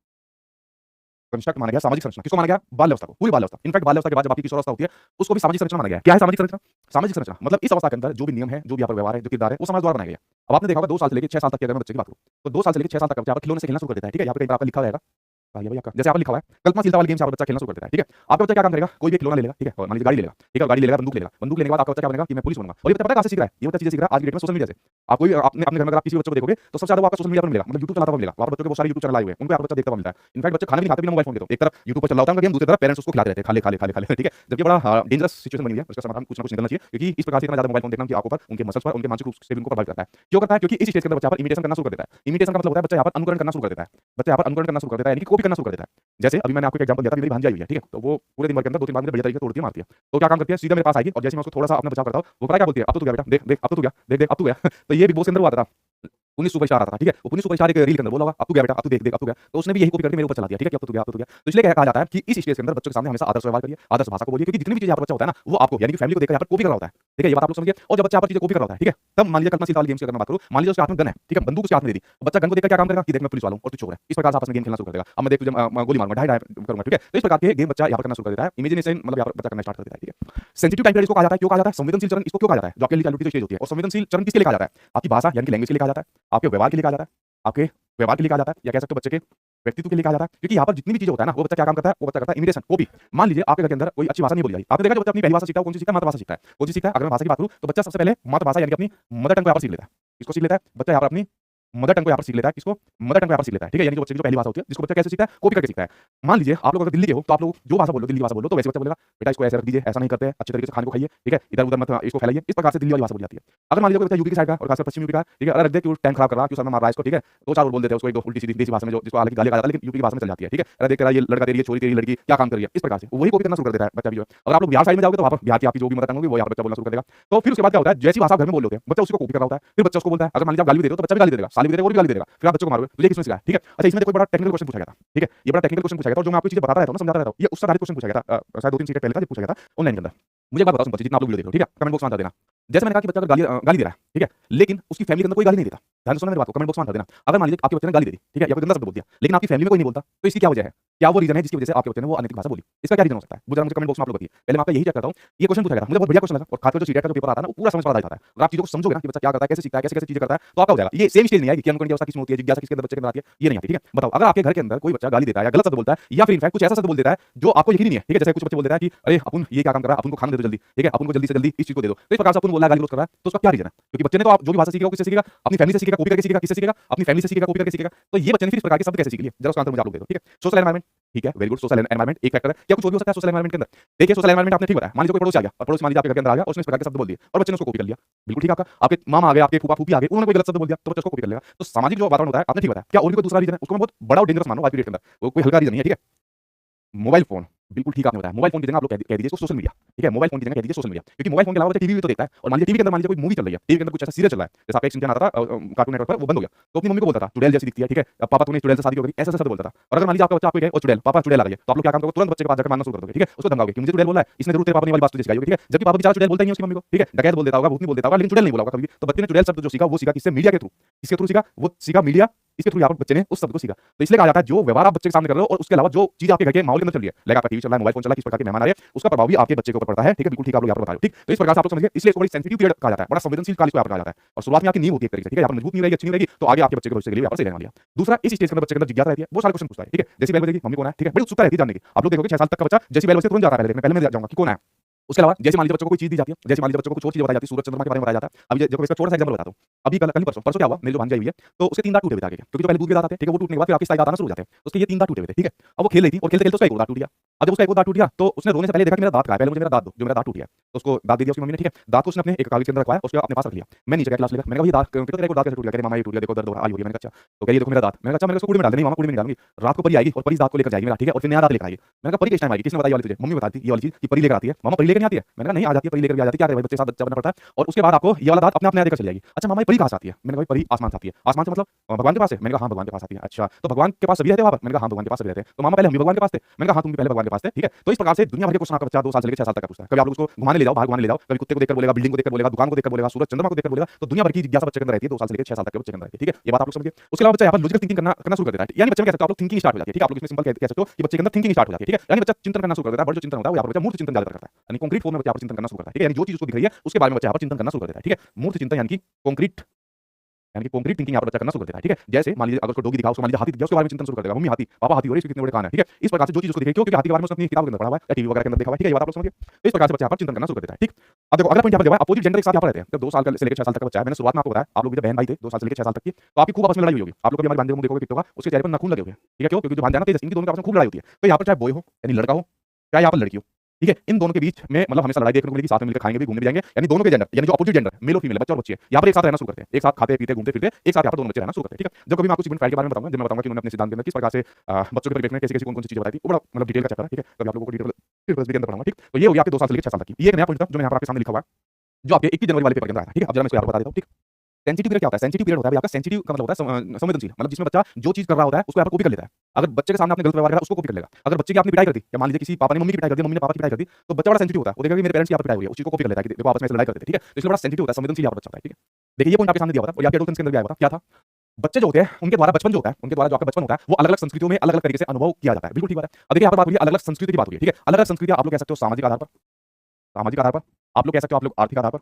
कंस्ट्रक्ट माना गया, सामाजिक संरचना किसको माना गया? बाल्यावस्था को, पूरी बाल्यावस्था। इनफैक्ट बाल्यावस्था के बाद जब आपकी किशोरावस्था होती है, उसको भी सामाजिक संरचना माना गया है। क्या है सामाजिक संरचना? सामाजिक संरचना मतलब इस अवस्था के अंदर जो भी नियम है, जो भी यहाँ पर व्यवहार है, जो किरदार है, वो समाज द्वारा बनाया गया है। अब आपने देखा होगा 2 साल से लेकर 6 साल तक की अगर मैं बच्चे की बात करूँ, तो 2 साल से लेकर 6 साल तक का बच्चा यहाँ पर खिलौने से खेलना शुरू कर देता है, ठीक है? यहाँ पे कहीं पर आपका लिखा रहेगा, ये भैया आपका जैसे यहाँ पर लिखा हुआ है, कल्पनाशीलता वाले गेम्स यहाँ पर बच्चा खेलना शुरू कर देता है, ठीक है? आपका बच्चा क्या काम करेगा? कोई भी खिलौना ले लेगा, ठीक है? और मान लीजिए गाड़ी ले लेगा, ठीक है? गाड़ी ले लेगा, बंदूक ले लेगा। बंदूक लेने के बाद आपका बच्चा क्या बनेगा कि मैं पुलिस बनूंगा। और ये बच्चा पता है कहाँ से सीख रहा है? ये बच्चा चीजें सीख रहा है आज की डेट में सोशल मीडिया से। आप कोई अपने अपने घर में अगर आप किसी बच्चे को देखोगे, तो सबसे ज्यादा वो आपको सोशल मीडिया पर मिलेगा, मतलब यूट्यूब चलाता हुआ मिलेगा। वहाँ पर बच्चों के बहुत सारे यूट्यूब चैनल आए हुए हैं, उनको आपका बच्चा देखता हुआ मिलता है। इनफैक्ट बच्चे खाना भी नहीं खाते बिना मोबाइल फोन के, तो एक तरफ यूट्यूब पर चल रहा होता है उनका गेम, दूसरी तरफ पेरेंट्स उसको खिलाते रहते हैं, खा ले, ठीक है? जबकि बड़ा डेंजरस सिचुएशन बनी हुई है, उसका समाधान कुछ ना कुछ निकलना चाहिए, क्योंकि इस प्रकार से इतना ज्यादा मोबाइल फोन देखना उनकी आंखों पर, उनके मसल्स पर, उनके मानसिक रूप से भी उनको प्रभावित करता है। क्यों करता है? क्योंकि इस स्टेज के अंदर बच्चा पर इमिटेशन करना शुरू कर देता है। इमिटेशन का मतलब होता है बच्चा यहाँ पर अनुकरण करना शुरू कर देता है। बच्चा यहाँ पर अनुकरण करना शुरू कर देता है, यानी कि कॉपी करना शुरू कर देता है। जैसे अभी मैंने आपको एक एग्जांपल दिया था, मेरी भांजी आई हुई है, ठीक है? तो वो पूरे दिन भर के अंदर 2-3 बार मुझे बढ़िया तरीके से तोड़ती है, मारती है। तो क्या काम करती है? सीधा मेरे पास आएगी और जैसे मैं उसको थोड़ा सा अपना बचाव करता हूँ, वो पता है क्या बोलती है? अब तो तू गया बेटा, देख देख अब तो तू गया, देख देख अब तू गया। तो ये बिग बॉस के अंदर वो आता था, पुनीत सुपरस्टार आता था, ठीक है? वो पुनीत सुपरस्टार एक रील के अंदर बोला होगा, अब तू गया बेटा, अब तू देख देख अब तू गया। तो उसने भी यही कॉपी करके मेरे ऊपर चला दिया, ठीक है? अब तो तू गया, अब तो तू गया। तो इसलिए कहा जाता है कि इस स्टेज के अंदर बच्चों के सामने हमेशा आदर्श व्यवहार करिए, आदर्श भाषा को बोलिए, क्योंकि जितनी भी चीजें यहाँ पर बच्चा होता है ना, वो आपको यानी कि फैमिली को देखकर यहाँ पर कॉपी कर रहा होता है, ठीक है? ये बात आप लोग समझिए। और जब बच्चा यहाँ पर चीजें कॉपी कर रहा होता है, ठीक है? तब मान लीजिए कल्पनाशीलता वाले गेम्स की अगर मैं बात करूँ, मान लीजिए उसके हाथ में गन है, ठीक है? बंदूक उसके हाथ में दे दी, बच्चा गन को देखकर क्या काम करेगा कि देख मैं पुलिस वाला हूं और तू चोर है। इस प्रकार से आपस में गेम खेलना शुरू कर देगा। अब मैं देख तुझे गोली मारूंगा, ढाई ढाई करूंगा, ठीक है? तो इस प्रकार के गेम बच्चा यहाँ पर करना शुरू कर देता है। इमेजिनेशन मतलब यहाँ पर बच्चा करना स्टार्ट कर देता है, ठीक है? सेंसिटिव टाइम पीरियड इसको कहा जाता है। क्यों कहा जाता है? संवेदनशील चरण इसको क्यों कहा जाता है? जो आपके लिए चाइल्डहुड की स्टेज होती है, और संवेदनशील चरण किसके लिए कहा जाता है? आपकी भाषा यानी कि लैंग्वेज के लिए कहा जाता है, आपके व्यवहार के लिए कहा जाता है, आपके व्यवहार के लिए कहा जाता है, या कह सकते हो बच्चे के व्यक्तित्व के लिए कहा जाता है। क्योंकि यहाँ पर जितनी भी चीजें होता है ना, वो बच्चा क्या काम करता है? वो बच्चा करता है इमिटेशन, कॉपी। मान लीजिए आपके घर के अंदर कोई अच्छी भाषा नहीं बोली जाती, आपने देखा जो बच्चा अपनी पहली भाषा सीखता है, कौन सी सीखता है? मातृभाषा सीखता है। कौन सी सीखता है? अगर मैं भाषा की बात करूं, तो बच्चा सबसे पहले मातृभाषा यानी कि अपनी मदर टंग को यहाँ पर सीख लेता है। इसको सीख लेता है बच्चा यहाँ पर अपनी मदर टंग को यहाँ पर सीख लेता है। किसको? मदर टंग को यहाँ पर सीख लेता है, ठीक है? यानी कि बच्चे की जो पहली भाषा होती है, जिसको बच्चा कैसे सीखता है? कॉपी करके सीखता है। मान लीजिए आप लोग अगर दिल्ली के हो, तो आप लोग जो भाषा बोलो, दिल्ली की भाषा बोलो, तो वैसे बच्चा बोलेगा बेटा इसको ऐसे रख दीजिए, ऐसा नहीं करते हैं, अच्छे तरीके से खाने को खाइए, ठीक है? इधर उधर मत इसको फैलाइए। इस प्रकार से दिल्ली वाली भाषा बोली जाती है। अगर मान लीजिए कोई बच्चा यूपी की साइड का और खासकर पश्चिम यूपी का, ठीक है? अगर रख दे क्यों टाइम खराब कर रहा है, क्यों सर में मार रहा है इसको, ठीक है? तो चार और बोल देते हैं उसको, एक दो उल्टी सीधी देसी भाषा में, जो जिसको हालांकि गाली कहा जाता है, लेकिन यूपी की भाषा में चल जाती है, ठीक है? अरे देख रहा है ये लड़का तेरी, ये छोरी तेरी, लड़की क्या काम कर रही है, इस प्रकार से वही कॉपी करना शुरू कर देता है बच्चा भी जो है। अगर आप लोग बिहार साइड में जाओगे, तो वहाँ पर बिहार की आपकी जो भी मदर टंग होगी, वो यहाँ पर बच्चा बोलना शुरू कर देगा। तो फिर उसके बाद क्या होता है? जैसी भाषा घर में बोल रहे होते हैं, बच्चा उसी को कॉपी कर रहा होता है। फिर बच्चा उसको बोलता है, अगर मान लीजिए आप गाली भी दे रहे हो, तो बच्चा भी गाली दे देगा, साली भी देगा और भी गाली देगा। फिर आप बच्चों को मारोगे, तुझे किसने सिखाया, ठीक है? अच्छा, इसमें देखो बड़ा टेक्निकल क्वेश्चन पूछा गया था, ठीक है? ये बड़ा टेक्निकल क्वेश्चन पूछा गया था, और जो मैं आपको चीजें बताता रहता हूं ना, समझाता रहता हूं, ये उससे आधारित क्वेश्चन पूछा गया था, शायद 2-3 सीटें पहले का, जब पूछा गया था ऑनलाइन के अंदर। मुझे एक बात बताओ सिंपल सी, जितना आप लोग वीडियो देख रहे हो, ठीक है? कमेंट बॉक्स में आंसर देना। जैसे मैंने कहा कि बच्चा अगर गाली दे रहा है, ठीक है? लेकिन उसकी फैमिली के अंदर कोई गाली नहीं देता। ध्यान से सुनना मेरी बात को, कमेंट बॉक्स में आंसर देना। अगर मान लीजिए आपके बच्चे ने गाली दे दी, ठीक है? या कोई गंदा शब्द बोल दिया, लेकिन आपकी फैमिली में कोई नहीं बोलता, तो इसकी क्या वजह है? क्या वो रीजन है जिसकी वजह से आपके बच्चे ने वो अनैतिक भाषा बोली? इसका क्या रीजन हो सकता है? वो जरा मुझे कमेंट बॉक्स में आप लोग बताइए। पहले मैं आपका यही चेक करता हूं। ये क्वेश्चन पूछा गया था, मुझे बहुत बढ़िया क्वेश्चन लगा, और खासकर जो सीटेट का जो पेपर आता है ना, वो पूरा समझ पड़ा जाता है। अगर आप चीजों को समझोगे ना कि बच्चा क्या करता है, कैसे सीखता है, कैसे-कैसे चीजें करता है, तो आपका हो जाएगा। ये सेम स्टेज नहीं आएगी कि अनुकरण की अवस्था किसमें होती है, जिज्ञासा किसके अंदर बच्चे के अंदर आती है, ये नहीं आती, ठीक है? बताओ, अगर आपके घर के अंदर कोई बच्चा गाली देता है या गलत शब्द बोलता है, या फिर इनफैक्ट कुछ ऐसा शब्द बोल देता है जो आपको यकीन नहीं है, ठीक है? जैसे कुछ बच्चे बोल देता है कि अरे अपन ये क्या काम कर रहा है, अपन को खाना दे दो जल्दी, ठीक है? अपन को जल्दी से जल्दी इस चीज को दे दो। तो इस प्रकार से अपन बोल रहा है, गाली कर रहा है, तो उसका क्या रीजन है? क्योंकि बच्चे ने तो आप जो भी भाषा सीखेगा, किससे सीखेगा? अपनी फैमिली से सीखेगा, कॉपी करके सीखेगा, किससे सीखेगा? अपनी फैमिली से सीखेगा, कॉपी करके सीखेगा। तो ये बच्चे ने फिर इस प्रकार के शब्द कैसे सीख लिए? जरा उसका आंसर मुझे आप लोग दे दो, ठीक है? सोशल एनवायरनमेंट, ठीक है? वेरी गुड, सोशल एनवायरनमेंट एक फैक्टर है। क्या कुछ और भी हो सकता है सोशल एनवायरनमेंट के अंदर? देखिए, सोशल एनवायरनमेंट आपने ठीक बताया। मान लीजिए कोई पड़ोसी आ गया, और पड़ोसी मान लीजिए आपके घर के अंदर आ गया, और उसने इस प्रकार के शब्द बोल दिए, और बच्चे ने उसको कॉपी कर लिया। बिल्कुल ठीक है आपका। आपके मामा आ गए, आपके फूफा फूफी आ गए, उन्होंने कोई गलत शब्द बोल दिया, तो बच्चा उसको कॉपी कर लेगा। तो सामाजिक जो वातावरण होता है, आपने ठीक बताया। क्या और भी कोई दूसरा रीजन है? उसको मैं बहुत बड़ा और डेंजरस मानो आज की डेट के अंदर, वो कोई हल्का रीजन नहीं है, ठीक है? Mobile phone. बिल्कुल ठीक आपने बताया। मोबाइल फ़ोन की जगह आप लोग कह दीजिए इसको सोशल मीडिया, ठीक है? मोबाइल फ़ोन की जगह कह दीजिए सोशल मीडिया, क्योंकि मोबाइल फ़ोन के अलावा बच्चा टीवी भी तो देखता है और मान लीजिए टीवी के अंदर मान लीजिए कोई मूवी चल रही है, टीवी के अंदर कुछ ऐसा सीरियल चल रहा है, जैसे आपका एक शिनचैन आता था कार्टून नेटवर्क पर, वो बंद हो गया, तो अपनी मम्मी को बोलता था, चुड़ैल जैसी दिखती है, ठीक है? अब पापा तूने चुड़ैल से शादी क्यों करी? ऐसे-ऐसे शब्द बोलता था। और अगर मान लीजिए आपका बच्चा आपको कहे, "ओ चुड़ैल, पापा चुड़ैल आ रही है", तो आप लोग क्या काम करोगे? तुरंत बच्चे के पास जाकर मारना शुरू कर दोगे, ठीक है? उसको धमकाओगे कि मुझे चुड़ैल बोल रहा है, इसने ज़रूर तेरे पापा ने ये वाली बात तुझे सिखाई होगी, ठीक है? जबकि पापा बेचारा चुड़ैल बोलता ही नहीं है उसकी मम्मी को, ठीक है? डकैत बोल देता होगा, भूतनी बोल देता होगा, लेकिन चुड़ैल नहीं बोला होगा कभी भी। तो बच्चे ने चुड़ैल शब्द जो सीखा, वो सीखा किससे? मीडिया के थ्रू। किसके थ्रू सीखा? वो सीखा मीडिया, इसके थ्रू यहाँ पर बच्चे ने उस शब्द को सीखा। तो इसलिए कहा जाता है जो व्यवहार आप बच्चे के सामने कर रहे हो और उसके अलावा जो चीज़ आपके घर के माहौल के अंदर चल रही है, लाइक आपका टीवी चल रहा है, मोबाइल फ़ोन चल रहा है, किस प्रकार के मेहमान आ रहे हैं, उसका प्रभाव भी आपके बच्चे के ऊपर पड़ता है, ठीक है? बिल्कुल ठीक आप लोग यहाँ पर बता रहे हो, ठीक? तो इस प्रकार से आप लोग समझिए, इसलिए इसको बड़ी सेंसिटिव पीरियड कहा जाता है, बड़ा संवेदनशील काल इसको यहाँ पर कहा जाता है और शुरुआत में आपकी नींव होती है एक तरीके से, ठीक है? यहाँ पर मजबूत नींव रहेगी, अच्छी नींव रहेगी, तो आगे आपके बच्चे के भविष्य के लिए यहाँ पर सही रहने वाली है। दूसरा, इस स्टेज के अंदर बच्चे के अंदर जिज्ञासा रहती है, वो सारे क्वेश्चन पूछता है, ठीक है? जैसी बेल बजेगी, मम्मी कौन है? ठीक है? बड़ी उत्सुकता रहती है जानने की। आप लोग देखोगे 6 साल तक का बच्चा जैसी बेल बजती है तुरंत जाता है पहले देखने, पहले मैं जाऊँगा कि कौन है? उसके अलावा जैसे मान लीजिए बच्चों को कोई चीज़ दी जाती है, जैसे मान लीजिए बच्चों को कुछ और चीज़ें बताई जाती है, सूरज चंद्रमा के बारे में बताया जाता है। अभी देखो इसका छोटा सा एग्जांपल बताता हूँ। अभी कल परसों परसों क्या हुआ, मेरी जो भांजी आई हुई है, तो उसके 3 दाँत टूटे हुए थे आगे के, क्योंकि जो पहले दूध के दाँत आते हैं, ठीक है? वो टूटने के बाद फिर आपके साइड दाँत आना शुरू हो जाते हैं। उसके ये 3 दाँत टूटे हुए थे, ठीक है? अब वो खेल रही थी और खेलते-खेलते उसका एक और दाँत टूट गया। अब जब उसका एक और दाँत टूट गया, तो उसने रोने से पहले देखा कि मेरा दाँत कहाँ है? पहले मुझे मेरा दाँत दो, जो मेरा दाँत टूट गया है। तो उसको दाँत दे दिया उसकी मम्मी ने, ठीक है? दाँत को उसने अपने एक कागज़ के अंदर रखवाया, उसको अपने पास रख लिया। मैं नीचे गया क्लास लेकर, मैंने कहा ये दाँत तेरा एक और दाँत कैसे टूट गया? कह रही मामा ये टूट गया, देखो दर्द हो रहा है, आई हो रही है। मैंने कहा अच्छा, तो कह रही ये देखो मेरा दाँत। मैंने कहा अच्छा मैंने उसको कूड़े में डाल देना, नहीं मामा कूड़े में नहीं डालूँगी, रात को परी आएगी और परी इस दाँत को लेकर जाएगी मेरा, ठीक है? और फिर नया दाँत लेकर आएगी। मैंने कहा परी किस टाइम आएगी? किसने बताई ये वाली तुझे? मम्मी बताती ये वाली चीज़ कि परी लेकर आती है। मामा परी लेकर नहीं आती है? मैंने कहा नहीं आ जाती है, परी लेकर भी आ जाती है, क्या करे भाई बच्चे के साथ बच्चा बनना पड़ता है और उसके बाद आपको ये वाला दाँत अपने आप नया देकर चली जाएगी। अच्छा मामा ये परी कहाँ से आती है? मैंने कहा भाई परी आसमान से आती है। आसमान से मतलब भगवान के पास से? मैंने कहा हाँ भगवान के पास आती है। अच्छा तो भगवान के पास सभी रहते हैं वहाँ पर? मैंने कहा हाँ भगवान के पास सभी रहते हैं। तो मामा पहले हम भी भगवान के पास थे? मैंने कहा हाँ तुम भी पहले भगवान के पास थे, ठीक है? तो इस प्रकार से दुनिया भर के क्वेश्चन आपका बच्चा 2 साल से लेकर 6 साल तक का पूछता है। कभी आप लोग उसको घुमाने ले जाओ, बाहर घुमाने ले जाओ, कभी कुत्ते को देखकर बोलेगा, बिल्डिंग को देखकर बोलेगा, दुकान को देखकर बोलेगा, सूरज चंद्रमा को देखकर बोलेगा, तो दुनिया भर की जिज्ञासा बच्चे के अंदर रहती है 2 साल से लेकर 6 साल तक के बच्चे के अंदर रहती है, ठीक है? ये बात आप लोग समझिए। उसके अलावा बच्चा यहाँ पर लॉजिकल थिंकिंग करना करना शुरू कर देता है। यानी बच्चे में कह सकते हो आप लोग थिंकिंग स्टार्ट हो जाती है, ठीक है? आप लोग इसमें सिंपल कह सकते हो कि बच्चे के अंदर थिंकिंग स्टार्ट हो जाती है, ठीक है? यानी बच्चा चिंतन करना शुरू कर देता है, बड़ा जो चिंतन होता है वो यहाँ पर बच्चा मूर्त चिंतन ज़्यादा करता है। यानी कंक्रीट फॉर्म में बच्चा यहाँ पर चिंतन करना शुरू करता है, ठीक है? यानी जो चीज़ उसको दिख रही है उसके बारे में बच्चा यहाँ पर चिंतन करना शुरू कर देता है, ठीक है? मूर्त चिंतन यानी कि कंक्रीट थिंकिंग यहाँ पर बच्चा करना शुरू कर देता है, ठीक है? जैसे मान लीजिए अगर उसको डॉगी दिखा, उसको मान लीजिए हाथी दिख गया, उसके बारे में चिंतन शुरू कर देगा, मम्मी हाथी, पापा हाथी हो रहे हैं, इसके कितने बड़े कान हैं, ठीक है? इस प्रकार से जो चीज़ उसको दिखेगी क्यों? क्योंकि हाथी के बारे में उसने अपनी किताब के अंदर पढ़ा हुआ है या टीवी वगैरह के अंदर देखा हुआ है, ठीक है? ये बात आप लोग समझिए। तो इस प्रकार से बच्चा यहाँ पर चिंतन करना शुरू कर देता है, ठीक? अब देखो अगला पॉइंट यहाँ पर जब अपोजिट जेंडर एक साथ यहाँ पर रहते हैं, जब 2 साल का से लेकर 6 साल तक का बच्चा है, मैंने शुरुआत में आपको बताया, आप लोग भी जब बहन भाई थे 2 साल से लेकर 6 साल तक की, तो आपकी खूब आपस में लड़ाई हुई होगी। आप लोग कभी हमारे भांजे को देखोगे किट्टू का, उसके चेहरे पर नाखून लगे हुए हैं, ठीक है? क्यों? क्योंकि जो भांजा है ना तेजस, इनकी दोनों के आपस में खूब लड़ाई होती है। तो यहाँ पर चाहे बॉय हो यानी लड़का हो, चाहे यहाँ पर लड़की हो, ठीक है? इन दोनों के बीच में मतलब हमेशा लड़ाई देखने को मिलेगी, साथ में मिलकर खाएंगे भी, घूमने भी जाएंगे, यानी दोनों के जेंडर यानी जो अपोजिट जेंडर मेल और फीमेल बच्चा और बच्ची है, यहाँ पर एक साथ रहना शुरू करते हैं, एक साथ खाते पीते घूमते फिरते एक साथ यहाँ पर दोनों बच्चे रहना शुरू करते हैं, ठीक है? जब कभी मैं आपको सिगमंड फ्राइड के बारे में बताऊंगा, जब मैं बताऊंगा कि उन्होंने अपने सिद्धांत के अंदर किस प्रकार से बच्चों के परिप्रेक्ष्य में कैसी-कैसी कौन-कौन सी चीजें बताई थी, वो बड़ा मतलब डिटेल का चैप्टर है, ठीक है? कभी आप लोगों को डिटेल के अंदर पढ़ाऊंगा, ठीक? तो ये हो गया आपके 2 साल से लेकर 6 साल तक की। ये एक नया पॉइंट था जो मैं यहाँ पर आपके सामने लिखा हुआ है, जो आपके 21 जनवरी वाले पेपर के अंदर आया था, ठीक है? अब जरा मैं इसको यहाँ पर बता देता हूँ, ठीक? सेंसिटिव पीरियड क्या होता है? सेंसिटिव पीरियड होता है भई आपका सेंसिटिव का मतलब होता है संवेदनशील, मतलब जिसमें बच्चा जो चीज़ कर रहा होता है उसको यहाँ पर कॉपी कर लेता है। अगर बच्चे के सामने आपने गलत व्यवहार करा उसको कॉपी कर लेगा। अगर बच्चे की आपने पिटाई कर दी या मान लीजिए किसी पापा ने मम्मी की पिटाई कर दी, मम्मी ने पापा की पिटाई कर दी, तो बच्चा बड़ा सेंसिटिव होता है। वो देखेगा कि मेरे पेरेंट्स की यहाँ पे पिटाई हुई है, उस चीज़ को कॉपी कर लेता है कि देखो आपस में ऐसे लड़ाई करते थे, ठीक है? तो इसलिए बड़ा सेंसिटिव होता है, संवेदनशील यहाँ पर बच्चा होता है, ठीक है? देखिए ये पॉइंट आपके सामने दिया हुआ था और ये आपके एडोलसेंस के अंदर भी आया हुआ था। क्या था? बच्चे जो होते हैं उनके द्वारा बचपन जो होता है, उनके द्वारा जो आपका बचपन होता है, वो अलग-अलग संस्कृतियों में अलग-अलग तरीके से अनुभव किया जाता है। बिल्कुल ठीक बात है। अब देखिए यहाँ पर बात हो रही है अलग-अलग संस्कृति की बात हो रही है, ठीक है? अलग-अलग संस्कृतियाँ आप लोग कह सकते हो सामाजिक आधार पर, आप लोग कह सकते हो आप लोग आर्थिक आधार पर,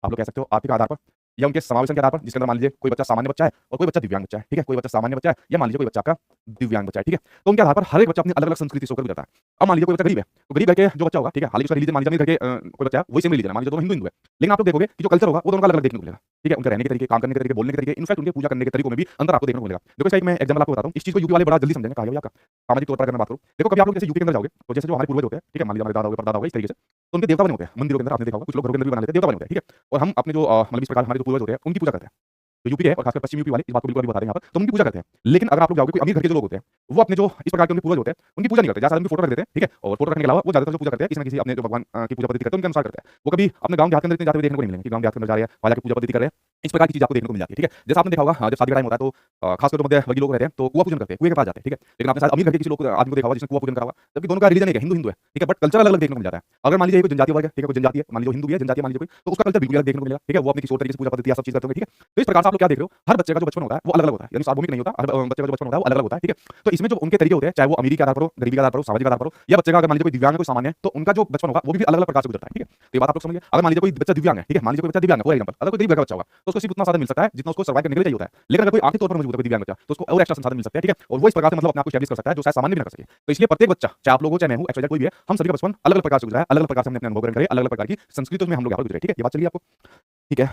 आप लोग कह सकते हो आर्थिक आधार पर या उनके समावेशन के आधार पर, जिसके अंदर मान लीजिए कोई बच्चा सामान्य बच्चा है और कोई बच्चा दिव्यांग बच्चा है, ठीक है? कोई बच्चा सामान्य बच्चा है या मान लीजिए कोई बच्चा आपका दिव्यांग बच्चा है, ठीक है? तो उनके आधार पर हर एक बच्चा अपनी अलग-अलग संस्कृति से होकर गुजरता है। अब मान लीजिए कोई बच्चा गरीब है, तो गरीब घर के जो बच्चा होगा, ठीक है? हालाँकि उसका रिलीजन मान लीजिए अमीर घर के कोई बच्चा है, वही सेम रिलीजन है, मान लीजिए दोनों हिंदू है। लेकिन आप लोग देखोगे कि जो कल्चर होगा वो दोनों का अलग-अलग देखने को मिलेगा, ठीक है? उनके रहने के तरीके, काम करने के तरीके, बोलने के तरीके, इनफैक्ट उनके पूजा करने के तरीकों में भी अंतर आपको देखने को मिलेगा। देखो इसका एक मैं एग्जांपल आपको बताता हूँ, इस चीज़ को यूपी वाले बड़ा जल्दी समझेंगे, कहा गया आपका सामाजिक तौर पर अगर मैं बात करूँ। देखो कभी आप लोग जैसे यूपी के अंदर जाओगे, तो जैसे जो हमारे पूर्वज होते हैं, ठीक है? मान लीजिए हमारे दादा हो गए, परदादा हो गए, इस तरीके से, तो उनके देवता बने होते हैं, मंदिरों के अंदर आपने देखा होगा, कुछ लोग घरों के अंदर भी बना लेते हैं, देवता बने होते हैं, ठीक है? और हम अपने जो मतलब इस प्रकार हमारे जो पूर्वज होते हैं, उनकी पूजा करते हैं। जो यूपी है और खासकर पश्चिम यूपी वाले इस बात को बिल्कुल अभी बता रहे हैं यहाँ पर, तो उनकी पूजा करते हैं। लेकिन अगर आप लोग जाओगे कोई अमीर घर के जो लोग होते हैं, वो अपने जो इस प्रकार के उनके पूर्वज होते हैं, उनकी पूजा नहीं करते। ज़्यादातर उनकी फोटो रख देते हैं, ठीक है? और फोटो रखने के अलावा वो ज़्यादातर जो पूजा करते हैं, किसी न किसी अपने जो भगवान की पूजा पद्धति करते हैं, उनके अनुसार करते हैं। वो कभी अपने गाँव देहात के अंदर इतने जाते हुए देखने को नहीं मिलेंगे कि गाँव देहात के अंदर जा रहे हैं, वहाँ जाके पूजा पद्धति कर रहे हैं। इस प्रकार की चीज़ आपको देखने को मिल जाती है, ठीक है? जैसा आपने देखा होगा जब शादी का टाइम होता है तो खासकर जो मध्यवर्गीय लोग रहते हैं, तो कुआँ पूजन करते हैं, कुएँ के पास जाते हैं, ठीक है? लेकिन आपने शायद अमीर घर के किसी लोग आदमी को देखा होगा जिसने कुआँ पूजन करा हुआ, जबकि दोनों का रिलीजन एक है, हिंदू है, ठीक है? बट कल्चर अलग-अलग देखने को मिल जाता है। अगर मान लीजिए कोई जनजातीय वर्ग है, ठीक है? कोई जनजाति है, मान लीजिए हिंदू भी है, जनजातीय मान लीजिए कोई, तो उसका कल्चर बिल्कुल अलग देखने को मिलेगा, ठीक है? वो अपनी किसी और तरीके से पूजा पद्धति या सब चीज़ करते होंगे, ठीक है? तो इस प्रकार से आप लोग क्या देख रहे हो, हर बच्चे का जो बचपन होता है वो अलग-अलग होता है, यानी सार्वभौमिक नहीं होता, हर बच्चे का जो बचपन होता है वो अलग-अलग होता है, ठीक है? तो इसमें जो उनके तरीके होते हैं, चाहे वो अमीरी के आधार पर हो, गरीबी के आधार पर हो, सामाजिक आधार पर हो या बच्चे का अगर मान लीजिए कोई दिव्यांग है, कोई सामान्य है, तो उनका जो बचपन होगा वो भी अलग-अलग प्रकार से गुजरता है, ठीक है? तो ये बात आप लोग समझिए। अगर मान लीजिए कोई बच्चा दिव्यांग है, ठीक है? मान लीजिए कोई बच्चा दिव्यांग है फॉर एग्जांपल, अगर कोई गरीब घर का बच्चा होगा, तो उसको सिर्फ उतना साधन मिल सकता है जितना उसको सर्वाइव करने के लिए चाहिए होता है। लेकिन अगर कोई आर्थिक तौर पर मजबूत है, कोई दिव्यांग बच्चा, तो उसको और एक्स्ट्रा संसाधन मिल सकते हैं, ठीक है? और वो इस प्रकार से मतलब अपने आप को एस्टैब्लिश कर सकता है जो शायद सामान्य भी ना कर सके। तो इसलिए प्रत्येक बच्चा, चाहे आप लोग हो, चाहे मैं हूँ, एक्स वाई जेड कोई भी है, हम सभी का बचपन अलग-अलग प्रकार से गुजरा है, अलग-अलग प्रकार से हमने अपने अनुभव ग्रहण करे, अलग-अलग प्रकार की संस्कृतियों में हम लोग यहाँ पर गुजरे, ठीक है? ये बात चलिए आपको, ठीक है?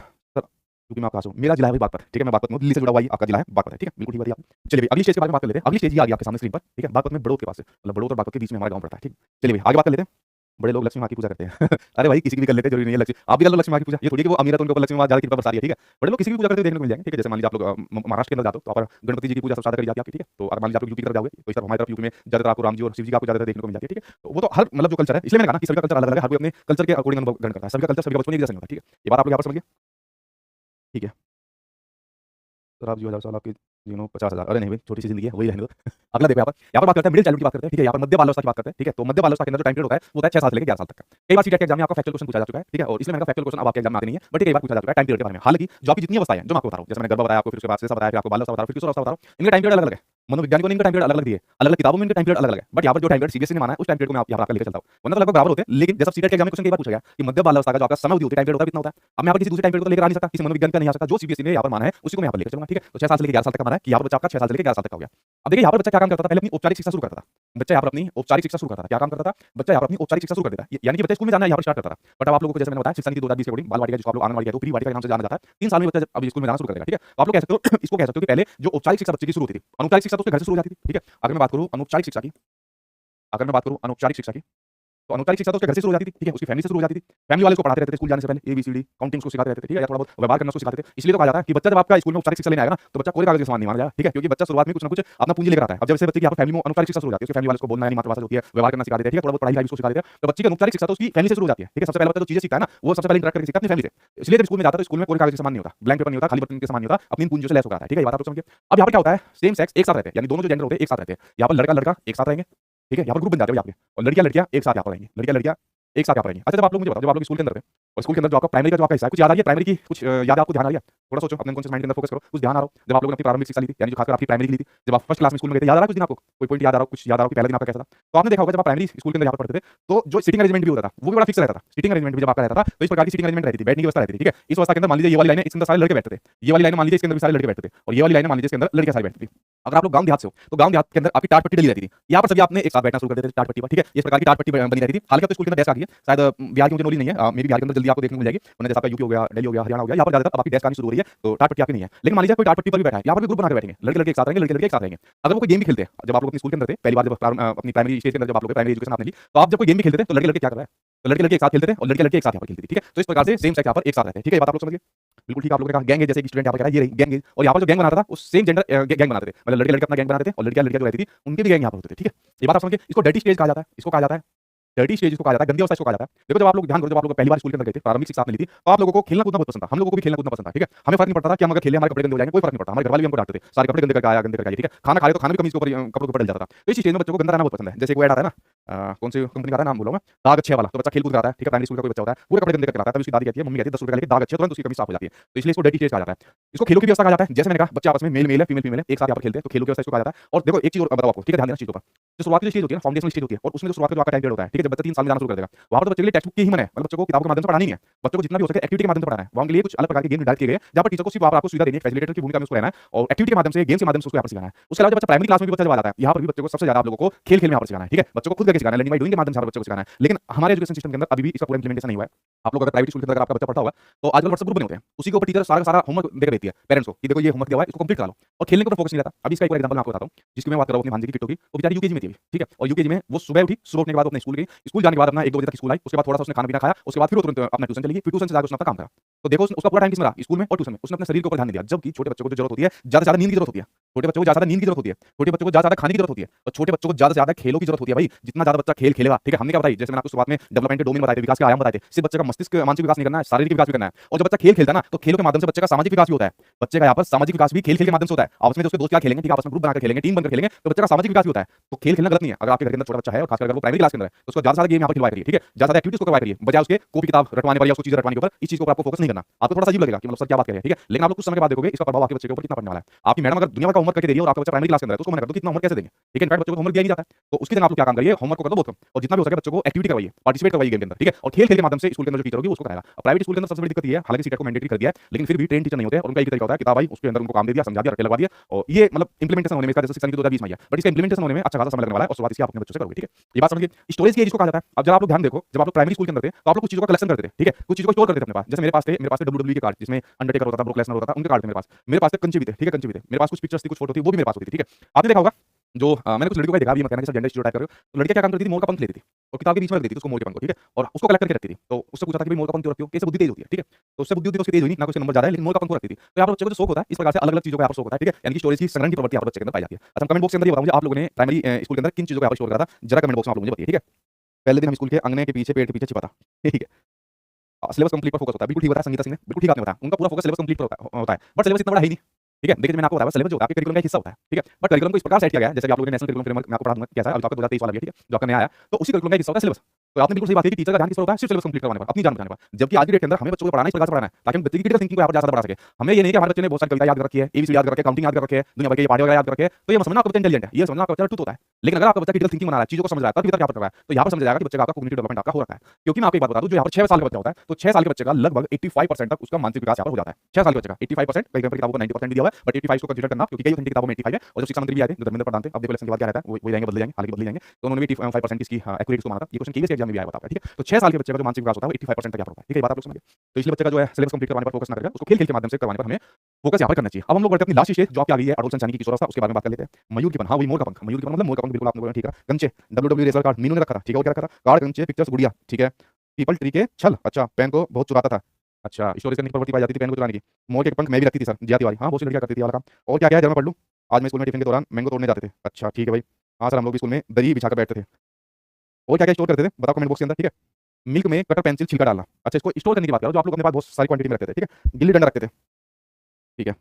क्योंकि मैं आपका हूँ, मेरा जिला है भाई बागपत, ठीक है? मैं बागपत में हूँ, दिल्ली से जुड़ा हुआ ही आपका जिला है बागपत है, ठीक है? बिल्कुल ठीक बात है आप। चलिए भाई अगली स्टेज के बारे में बात कर लेते हैं। अगली स्टेज ये आ गई आपके सामने स्क्रीन पर, ठीक है? बागपत में बड़ौद के पास से, मतलब बड़ौद और बागपत के बीच में हमारा गाँव पड़ता है, ठीक? चलिए भाई आगे बात कर लेते हैं। बड़े लोग लक्ष्मी माँ की पूजा करते हैं अरे भाई किसी की भी कर लेते हैं, जरूरी नहीं है लक्ष्मी आप भी कर लो लक्ष्मी माँ की पूजा। ये थोड़ी कि वो अमीर है तो उनके ऊपर लक्ष्मी माँ ज्यादा कृपा बरसा रही है, ठीक है। बड़े लोग किसी की पूजा करते हुए देखने को मिल जाएंगे, ठीक है। जैसे मान लीजिए आप लोग महाराष्ट्र के अंदर जाते हो तो वहाँ पर गणपति जी की पूजा सबसे ज्यादा करी जाती है आपकी, ठीक है। तो अगर मान लीजिए आप लोग यूपी की तरफ जाओगे तो इस तरफ हमारी तरफ यूपी में ज्यादातर आपको राम जी और शिव जी की आपको ज्यादा देखने को मिल जाती है, ठीक है। तो वो तो हर मतलब जो कल्चर है, इसलिए मैंने कहा ना कि सभी का कल्चर अलग अलग है, हर कोई अपने कल्चर के अकॉर्डिंग अनुभव ग्रहण करता है, सभी का कल्चर सभी का बचपन एक जैसा नहीं होता, ठीक है। ये बात आप लोग यहाँ पर समझिए, ठीक है। सर आप 2000 साल आपके 50,000, अरे नहीं भाई छोटी सी जिंदगी है, वही रहने दो अगला देखो यहाँ पर बात करते हैं मिडिल चाइल्डहुड की बात करते हैं, ठीक है। यहाँ पर मध्य बाल अवस्था की बात करते हैं, ठीक है। तो मध्य बाल अवस्था के अंदर जो टाइम पीरियड होता है वो होता है 6 साल से लेकर 11 साल तक का। कई बार सीटेट के एग्जाम में आपका फैक्चुअल क्वेश्चन पूछा जा चुका है, ठीक है। और इसलिए मैंने फैक्चुअल क्वेश्चन अब आपके एग्जाम में आते नहीं है, बट कई बार पूछा जा चुका है टाइम पीरियड के बारे में। हालांकि जो आपकी जितनी अवस्था है जो मैं आपको बता रहा हूँ, जैसे मैंने गर्भ बताया आपको, फिर उसके बाद से बताया, फिर आपको बाल अवस्था बता रहा हूँ, फिर किशोर अवस्था बता रहा हूँ, इनके टाइम पीरियड अलग अलग है। मनोवैज्ञानिकों ने इनका टाइम पीरियड अलग अलग दिए, अलग अलग किताबों में इनके टाइम पीरियड अलग अलग है, बट यहाँ पर जो टाइम पीरियड सीबीएसई ने माना है उस टाइम पीरियड को मैं यहाँ पर आपका लेकर चलता हूँ, वरना तो लगभग बराबर होते हैं। लेकिन जैसे सीटेट के एग्जाम में क्वेश्चन कई बार पूछा गया कि मध्य बाल अवस्था का जो आपका समय होती है टाइम पीरियड होता है कितना होता है, अब मैं यहाँ पर किसी दूसरे टाइम पीरियड को लेकर आ नहीं सकता, किसी मनोविज्ञान का नहीं आ सकता, जो सीबीएसई ने यहाँ पर माना है उसी को मैं यहाँ पर लेकर चलूंगा, ठीक है। तो 6 साल से लेकर 11 साल तक का माना है कि यहाँ पर बच्चा आपका 6 साल से लेकर 11 साल तक का हो गया। अब देखिए यहाँ पर बच्चा क्या काम करता था, पहले अपनी औपचारिक शिक्षा शुरू करता था। बच्चा यहाँ पर अपनी औपचारिक शिक्षा शुरू करता था, क्या काम करता था, बच्चा यहाँ पर अपनी औपचारिक शिक्षा शुरू कर देता है, यानी कि बच्चा स्कूल में जाना यहाँ पर स्टार्ट करता था। बट अब आप लोगों को जैसे मैंने बताया शिक्षा नीति 2020 के अकॉर्डिंग बाल वाटिका जिसको आप लोग आंगनवाड़ी कहते हो, प्री वाटिका के नाम से जाना जाता है, 3 साल में बच्चा अभी स्कूल में जाना शुरू कर देगा, ठीक है। तो आप लोग कह सकते हो इसको कह सकते हो कि पहले जो औपचारिक शिक्षा बच्चे की शुरू होती थी, अनौपचारिक शिक्षा तो उसके घर से शुरू हो जाती थी, ठीक है। अगर मैं बात करूँ अनौपचारिक शिक्षा की, अगर मैं बात करूँ अनौपचारिक शिक्षा की, तो अनौपचारिक शिक्षा तो उसके घर से शुरू हो जाती थी, ठीक है। उसकी फैमिली से शुरू हो जाती थी, फैमिली वाले उसको पढ़ाते रहते थे स्कूल जाने से पहले ABCD काउंटिंग उसको सिखाते रहते थे, ठीक है। या थोड़ा बहुत व्यवहार करना उसको सिखाते थे। इसलिए तो कहा जाता है कि बच्चा जब आपका स्कूल में औपचारिक शिक्षा लेने आएगा ना तो बच्चा कोरे कागज के समान नहीं माना जाएगा, ठीक है। क्योंकि बच्चा शुरुआत में कुछ ना कुछ अपना पूंजी लेकर आता है। अब जब से बच्चे की यहाँ पर फैमिली में अनौपचारिक शिक्षा शुरू हो जाती है, उसकी फैमिली वाले उसको बोलना यानी मातृभाषा होती है, व्यवहार करना सिखा देते हैं, ठीक है। थोड़ा बहुत पढ़ाई लिखाई उसको सिखा देते हैं, तो बच्चे की अनौपचारिक शिक्षा तो उसकी फैमिली से शुरू हो जाती है, ठीक है। सबसे पहले बच्चा जो चीजें सीखता है ना वो सबसे पहले इंटरेक्ट करके सीखता है अपनी फैमिली से। इसलिए जब स्कूल में जाता है तो स्कूल में कोरे कागज के समान नहीं होता, ब्लैंक पेपर नहीं होता, खाली बर्तन के समान नहीं होता, अपनी पूंजियों से लैस होकर आता है, ठीक है। ये बात आप समझिए। अब यहाँ पर क्या होता है, सेम सेक्स एक साथ रहते हैं, यानी दोनों जो जेंडर होते हैं एक साथ रहते हैं। यहाँ पर लड़का लड़का एक साथ रहेंगे, ठीक है। यहाँ पर ग्रुप बन जाते हैं आपके, और लड़कियां लड़कियां एक साथ यहाँ पर रहेंगी, लड़कियां लड़कियां एक साथ यहाँ पर रहेंगी। अच्छा जब आप लोग मुझे बताओ, जब आप लोग स्कूल के अंदर थे और स्कूल के अंदर जो आपका प्राइमरी का जो आपका हिस्सा है, कुछ याद आ रही है प्राइमरी की, कुछ याद आपको ध्यान आ रही है? थोड़ा सोचो, अपने कॉन्शियस माइंड के अंदर फोकस करो, कुछ ध्यान आ रहा हो जब आप लोगों ने अपनी प्रारंभिक शिक्षा ली थी, यानी जो खासकर आपकी प्राइमरी ली थी, जब आप फर्स्ट क्लास में स्कूल में गए थे, याद आ रहा है कुछ दिन आपको? कोई पॉइंट याद आ रहा हो, कुछ याद आ रहा हो कि पहला दिन आपका कैसा था? तो आपने देखा होगा जब आप प्राइमरी स्कूल के अंदर यहाँ पर पढ़ते थे तो जो सीटिंग अरेंजमेंट भी होता था वो भी बड़ा फिक्स रहता था। सीटिंग अरेंजमेंट भी जब आपका रहता था तो इस प्रकार की सीटिंग अरेंजमेंट रहती थी, बैठने की व्यवस्था रहती थी, ठीक है। इस अवस्था के अंदर मान लीजिए ये वाली लाइन है, इसके अंदर सारे लड़के बैठते थे, ये वाली लाइन मान लीजिए इसके अंदर भी सारे लड़के बैठते थे, और ये वाली लाइन मान लीजिए इसके अंदर लड़कियां सारी बैठती थी। अगर आप लोग गांव देहात से हो तो गांव देहात के अंदर आपकी टाट पट्टी डली रहती थी, यहाँ पर सभी आपने एक साथ बैठना शुरू कर देते थे टाट पट्टी पर, ठीक है। इस प्रकार की टाट पट्टी बनी रहती थी। हालांकि तो स्कूल के अंदर डेस्क आ गई है, शायद बिहार की मुझे नॉलेज नहीं है, मे बी बिहार के अंदर जल्दी आपको देखने को मिल जाएगी, वरना जैसा आपका यूपी हो गया, दिल्ली हो गया, हरियाणा हो गया, यहाँ पर ज्यादातर अब आपकी डेस्क आनी शुरू हो रही है तो टाट पट्टी आपकी नहीं है। लेकिन मान लीजिए कोई टाट पट्टी पर भी बैठा है, यहाँ पर भी ग्रुप बना के बैठेंगे, लड़के लड़के एक साथ रहेंगे, लड़के लड़के एक साथ रहेंगे। अगर वो कोई गेम भी खेलते हैं, जब आप लोग अपने स्कूल के अंदर थे पहली बार, जब अपनी प्राइमरी स्टेज के अंदर जब आप लोग प्राइमरी एजुकेशन आपने ली, तो आप जब कोई गेम भी खेलते थे तो लड़के लड़के क्या कर रहा है, तो लड़के लड़के एक साथ खेलते थे और लड़के लड़के एक साथ यहाँ पर खेलती थी, ठीक है। तो इस प्रकार से सेम सेक्स यहाँ पर एक साथ रहते हैं, ठीक है। ये बात आप लोग समझिए, बिल्कुल ठीक। आप लोगों ने कहा गैंग है, जैसे एक स्टूडेंट यहाँ पर कह रहा है ये रही गैंग है, और यहाँ पर जो गैंग बनाता था उस सेम जेंडर गैंग बनाते थे, मतलब लड़के लड़के अपना गैंग बनाते थे और लड़कियां लड़कियां जो रहती थी उनके भी गैंग यहाँ पर होते थे, ठीक है। ये बात आप समझिए। इसको डर्टी स्टेज कहा जाता है, इसको कहा जाता है डर्टी स्टेज, इसको कहा जाता है गंदी अवस्था, इसको कहा जाता है। देखो जब आप लोग ध्यान करो, जब आप लोग पहली बार स्कूल के अंदर गए थे, प्रारंभिक शिक्षा आपने ली थी, तो आप लोगों को खेलना कूदना बहुत पसंद था, हम लोगों को भी खेलना कूदना पसंद था, ठीक है। हमें फर्क नहीं पड़ता था कि हम अगर खेले हमारे कपड़े गंदे हो जाएंगे, कोई फर्क नहीं पड़ता, हमारे घर वाले भी हमको डांटते थे, सारे कपड़े गंदे करके आया, गंदे करके आया, ठीक है। खाना खा रहे तो खाना भी कमीज के ऊपर कपड़ों के ऊपर डल जाता था। तो इस स्टेज में बच्चों को गंदा रहना बहुत पसंद है। जैसे एक ऐड आता है ना, कौन सी कंपनी का आता है नाम बोलो मैं, दाग अच्छे वाला, तो बच्चा खेल कूद कराता है, ठीक है। प्राइमरी स्कूल का कोई बच्चा होता है पूरे कपड़े गंदे करके लाता है, तब उसकी दादी कहती है, मम्मी कहती है 10 रुपए का लेके दाग अच्छे, तुरंत उसकी कमीज साफ हो जाती है, तो इसलिए इसको डर्टी स्टेज कहा जाता है। इसको खेलों की व्यवस्था कहा जाता है, जैसे मैंने कहा बच्चे आपस में मेल मेल है, फीमेल फीमेल है, एक साथ यहाँ पर खेलते हैं, तो खेलों की व्यवस्था इसको कहा जाता है। और देखो एक चीज और बताओ आपको, ठीक है, ध्यान देना चीजों पर। जो शुरुआत की स्टेज होती है ना, फाउंडेशनल स्टेज होती है, और उसमें जो शुरुआत का जो आपका टाइम पीरियड होता है, ठीक है, जब बच्चा 3 साल में जाना शुरू कर देगा, वहां पर तो बच्चे के लिए टेक्स्ट बुक की ही मन है, मतलब बच्चों को किताबों के माध्यम से पढ़ानी नहीं है, बच्चों को जितना भी हो सके एक्टिविटी के माध्यम से पढ़ाना है। वहां के लिए कुछ अलग प्रकार के गेम निर्धारित किए गए हैं, जहां पर टीचर को सिर्फ वहां पर आपको सुविधा देनी है, फैसिलिटेटर की भूमिका में उसको रहना है, और एक्टिविटी के माध्यम से, गेम्स के माध्यम से उसको यहाँ पर सिखाना है। उसके अलावा जब बच्चा प्राइमरी क्लास में भी बच्चा जब आता है, यहाँ पर भी बच्चों को सबसे ज्यादा आप लोगों को खेल खेल में यहाँ पर सिखाना है, ठीक है। बच्चों को खुद करके सिखाना है, लर्निंग बाय डूइंग के माध्यम से बच्चों को सिखाना है। लेकिन हमारे एजुकेशन सिस्टम के अंदर अभी भी इसका पूरा इंप्लीमेंटेशन नहीं हुआ है। आप लोग अगर प्राइवेट स्कूल के अंदर आपका बच्चा पढ़ता होगा तो आजकल व्हाट्सएप ग्रुप बने होते हैं, उसी के ऊपर टीचर सारा का सारा होमवर्क देकर देती है पेरेंट्स को कि देखो ये होमवर्क दिया हुआ है, इसको कंप्लीट करा लो, और खेलने के ऊपर फोकस नहीं रहता। अभी इसका एक और एग्जांपल मैं आपको बताता हूँ, जिसकी मैं बात कर रहा हूँ अपनी भांजी की किट्टू की। वो बेचारी यूकेजी में थी अभी, ठीक है, और यूकेजी में वो सुबह उठी, सुबह उठने के बाद अपने स्कूल गई, स्कूल जाने के बाद अपना 1-2 बजे तक स्कूल आई, उसके बाद थोड़ा सा उसने खाना पीना खाया, उसके बाद फिर वो तुरंत अपना ट्यूशन चली गई, फिर ट्यूशन से जाकर उसने अपना काम करा। तो देखो उसका पूरा टाइम किसमें रहा, स्कूल में और ट्यूशन में। उसने अपने शरीर के ऊपर ध्यान नहीं दिया, जबकि छोटे बच्चों को जो जरूरत होती है, ज्यादा से ज्यादा नींद की जरूरत होती है, छोटे बच्चों को ज्यादा नींद की जरूरत होती है, छोटे बच्चों को ज्यादा खाने की जरूरत होती है, और छोटे बच्चों को ज्यादा से ज्यादा खेलों की जरूरत होती है। भाई जितना ज्यादा बच्चा खेल खेलेगा, ठीक है। हमने क्या बताई, जैसे मैंने आपको शुरुआत में डेवलपमेंट के डोमेन बताए थे, विकास के आयाम बताए थे, सिर्फ बच्चे का मस्तिष्क मानसिक विकास नहीं करना है, शारीरिक विकास भी करना है। और जब बच्चा खेल खेलता है ना, तो खेलों के माध्यम से बच्चे का सामाजिक विकास भी होता है। बच्चे का यहाँ पर सामाजिक विकास भी खेल खेल के माध्यम से होता है। आपस में जो उसके दोस्त क्या खेलेंगे, ठीक है, आपस में ग्रुप बनाकर खेलेंगे, टीम बनकर खेलेंगे, तो बच्चे का सामाजिक विकास भी होता है। तो खेल खेलना गलत नहीं है। अगर आपके घर के अंदर छोटा बच्चा है और खासकर अगर वो प्राइमरी क्लास के अंदर है, तो उसको ज्यादा ज्यादा गेम यहाँ पर खिलवाया करिए, ठीक है, ज्यादा एक्टिविटीज को करवाया करिए, बजाय उसके कॉपी किताब रटवाने पर या उसको चीजें रटवाने के ऊपर। इस चीज को आपको फोकस नहीं करना। आपको थोड़ा सा अजीब लगेगा कि मतलब सर क्या बात कर रहे हैं, ठीक है, लेकिन आप लोग कुछ समय के बाद देखोगे इसका प्रभाव आपके बच्चे के ऊपर कितना पड़ने वाला है। आपकी मैडम अगर दुनिया का होमवर्क करके दे रही है और आपका बच्चा प्राइमरी क्लास के अंदर है, तो उसको मना कर दो, कितना होमवर्क कैसे देंगे, ठीक है। इनफैक्ट बच्चों को होमवर्क दिया नहीं जाता है, तो उसकी जगह आप लोग क्या काम करिए, होमवर्क को कर दो बहुत कम, और जितना भी हो सके बच्चों को एक्टिविटी करवाइए, पार्टिसिपेट करवाइए गेम के अंदर, ठीक है। और खेल खेल के माध्यम से स्कूल के अंदर जो टीचर होगी उसको कराएगा। प्राइवेट स्कूल के अंदर सबसे बड़ी दिक्कत ये है, हालांकि सीटेट को मैंडेटरी कर दिया है, लेकिन फिर भी ट्रेन टीचर नहीं होते, और उनका एक तरीका होता है किताब आई उसके अंदर उनको काम दे दिया, समझा दिया, रट्टे लगवा दिया, और ये मतलब इंप्लीमेंटेशन होने में इसका जैसे शिक्षा नीति 2020 में है, बट इसका इंप्लीमेंटेशन होने में अच्छा खासा समय लगने वाला है, और शुरुआत इसकी आप अपने बच्चों से करोगे, ठीक है। ये बात समझिए। स्टोरेज की एज को कहा जाता है। अब जब आप लोग ध्यान देखो, जब आप लोग प्राइमरी स्कूल के अंदर थे तो आप लोग कुछ चीजों का कलेक्शन करते थे, ठीक है, कुछ चीजों को स्टोर करते थे अपने पास। जैसे मेरे पास थे WWE के कार्ड, जिसमें अंडरटेकर होता था, ब्रोक लेसनर होता था, उनके कार्ड थे मेरे पास थे कंचे भी थे, ठीक है, कंचे भी थे मेरे पास, कुछ पिक्चर्स थी, कुछ फोटो थी, वो भी मेरे पास होती थी, ठीक है। आपने देखा होगा जो मैंने कुछ लड़कियों का देखा, अभी मत कहना कि सब जेंडर स्टीरियोटाइप कर रहे हो, तो लड़कियां क्या काम करती थी, मोर का पंख लेती थी और किताब के बीच में रख देती थी उसको, मोर के पंख को, ठीक है, और उसको कलेक्ट करके रखती थी। तो उससे पूछा था कि भाई मोर का पंख क्यों रखती हो, कैसे बुद्धि तेज होती है, ठीक है, तो उससे बुद्धि होती है, उसकी तेज हुई नहीं, ना कोई नंबर ज्यादा है, लेकिन मोर का पंख को रखती थी। तो यहाँ पर बच्चे को जो शौक होता है, इस प्रकार से अलग अलग चीजों का यहाँ पर शौक होता है, ठीक है, यानी कि स्टोरेज की संग्रहण की प्रवृत्ति यहाँ पर बच्चे के अंदर पाई जाती है। अच्छा, कमेंट बॉक्स के अंदर ये बताओ मुझे, आप लोगों ने प्राइमरी स्कूल के अंदर किन चीजों को यहाँ पर स्टोर करा था, जरा कमेंट बॉक्स में आप लोग मुझे बताइए, ठीक है। पहले दिन हम स्कूल के अंगने के पीछे, पेड़ के पीछे छिपा था, ठीक है। सिलेबस कंप्लीट पर फोकस होता है, बिल्कुल ठीक बताया संगीता सिंह ने, बिल्कुल ठीक आपने बताया, उनका पूरा फोकस सिलेबस कंप्लीट पर होता है, बट सिलेबस इतना बड़ा है ही नहीं, ठीक है। देखिए मैंने आपको बताया सिलेबस जो होता है आपके करिकुलम का एक हिस्सा होता है, ठीक है, बट करिकुलम को इस प्रकार सेट किया गया है, जैसे आप लोगों ने नेशनल करिकुलम फ्रेमवर्क मैं आपको पढ़ा दूंगा कैसा है, अभी तो आपका 2023 वाला भी है, ठीक है, जो आपका नया आया, तो उसी करिकुलम का एक हिस्सा होता है सिलेबस। तो आपने बिल्कुल सही बात की कि टीचर का ध्यान किस पर होता है, सिर्फ सिलेबस कंप्लीट करवाने पर, अपनी जान बचाने पर, जबकि आज की डेट के अंदर हमें बच्चों को पढ़ाना इस प्रकार से पढ़ाना है ताकि हम बच्चे की क्रिटिकल थिंकिंग को यहाँ पर ज्यादा बढ़ा सके। हमें ये नहीं कि हमारे बच्चे ने बहुत सारी कविता याद कर रखी है, एबीसी याद कर रखे हैं, काउंटिंग याद कर रखे हैं, दुनिया भर के ये पार्टी वगैरह याद कर रखे हैं, तो ये समझना आपका बच्चा इंटेलिजेंट है, ये समझना आपका बच्चा टूट होता है। लेकिन अगर आपका बच्चा क्रिटिकल थिंकिंग बना रहा है, चीजों को समझ रहा है, तब क्या कर रहा है, तो यहाँ पर समझ जाएगा कि बच्चे का आपका कॉग्निटिव डेवलपमेंट आपका हो रहा है। क्योंकि मैं आपको एक बात बता दूं, जो यहाँ पर 6 साल का बच्चा होता है, तो 6 साल के बच्चे का लगभग 85% तक उसका मानसिक विकास यहाँ पर हो जाता है। 6 साल के बच्चे का 85%, कई किताबों को 90% भी दिया हुआ है, बट 85 को कंसीडर करना, क्योंकि कई किताबों में 85 है, और जब शिक्षा मंत्री भी आए थे, जो धर्मेंद्र प्रधान थे, अब देखो इलेक्शन के बाद क्या रहता है, वो जाएंगे, बदल जाएंगे, हालांकि बदल जाएंगे, तो उन्होंने भी 85% की इसकी एक्यूरेसी को माना था। ये क्वेश्चन केवीएस एग्जाम में भी आया हुआ था, ठीक है। तो 6 साल के बच्चे का जो मानसिक विकास होता है वो 85% तक यहाँ पर होता है, ठीक है, ये बात आप लोग समझिए। तो इसलिए बच्चे का जो है सिलेबस कंप्लीट करवाने पर फोकस ना करके उसको खेल-खेल के माध्यम से करवाने पर हमें फोकस यहाँ पर करना चाहिए। अब हम लोग बढ़ते हैं अपनी लास्ट स्टेज जो आपकी आ गई है एडोलसेंस यानी कि किशोरावस्था, उसके बारे में बात कर लेते हैं। मयूर की पन, हाँ वही मोर का पंख, मयूर की पन मतलब मोर का पंख, बिल्कुल आप लोगों ने ठीक है। कंचे, डब्ल्यूडब्ल्यू रेसलर कार्ड मीनू ने रखा था, ठीक है, वो क्या रखा था, कार्ड, कंचे, पिक्चर्स, गुड़िया, ठीक है। पीपल ट्री के छल, अच्छा, पेन को बहुत चुराता था, अच्छा, स्टोरेज करने की प्रवृत्ति पाई जाती थी पेन को चुराने की। मोर के पंख मैं भी रखती थी सर, जिया तिवारी, हाँ बहुत सी लड़कियां करती थी ये वाला काम। और क्या क्या है जरा मैं पढ़ लूँ। आज मैं स्कूल में टिफिन के दौरान मैंगो तोड़ने जाते थे, अच्छा ठीक है भाई। हाँ सर, हम लोग भी स्कूल में दरी बिछाकर बैठते थे। और क्या क्या स्टोर करते थे बताओ कमेंट बॉक्स के अंदर, ठीक है। मिल्क में कटर पेंसिल छिलका डालना, अच्छा इसको स्टोर करने की बात करो, जो आप लोग अपने पास बहुत सारी क्वांटिटी में रखते थे, ठीक है। गिल्ली डंडा रखते थे, ठीक है।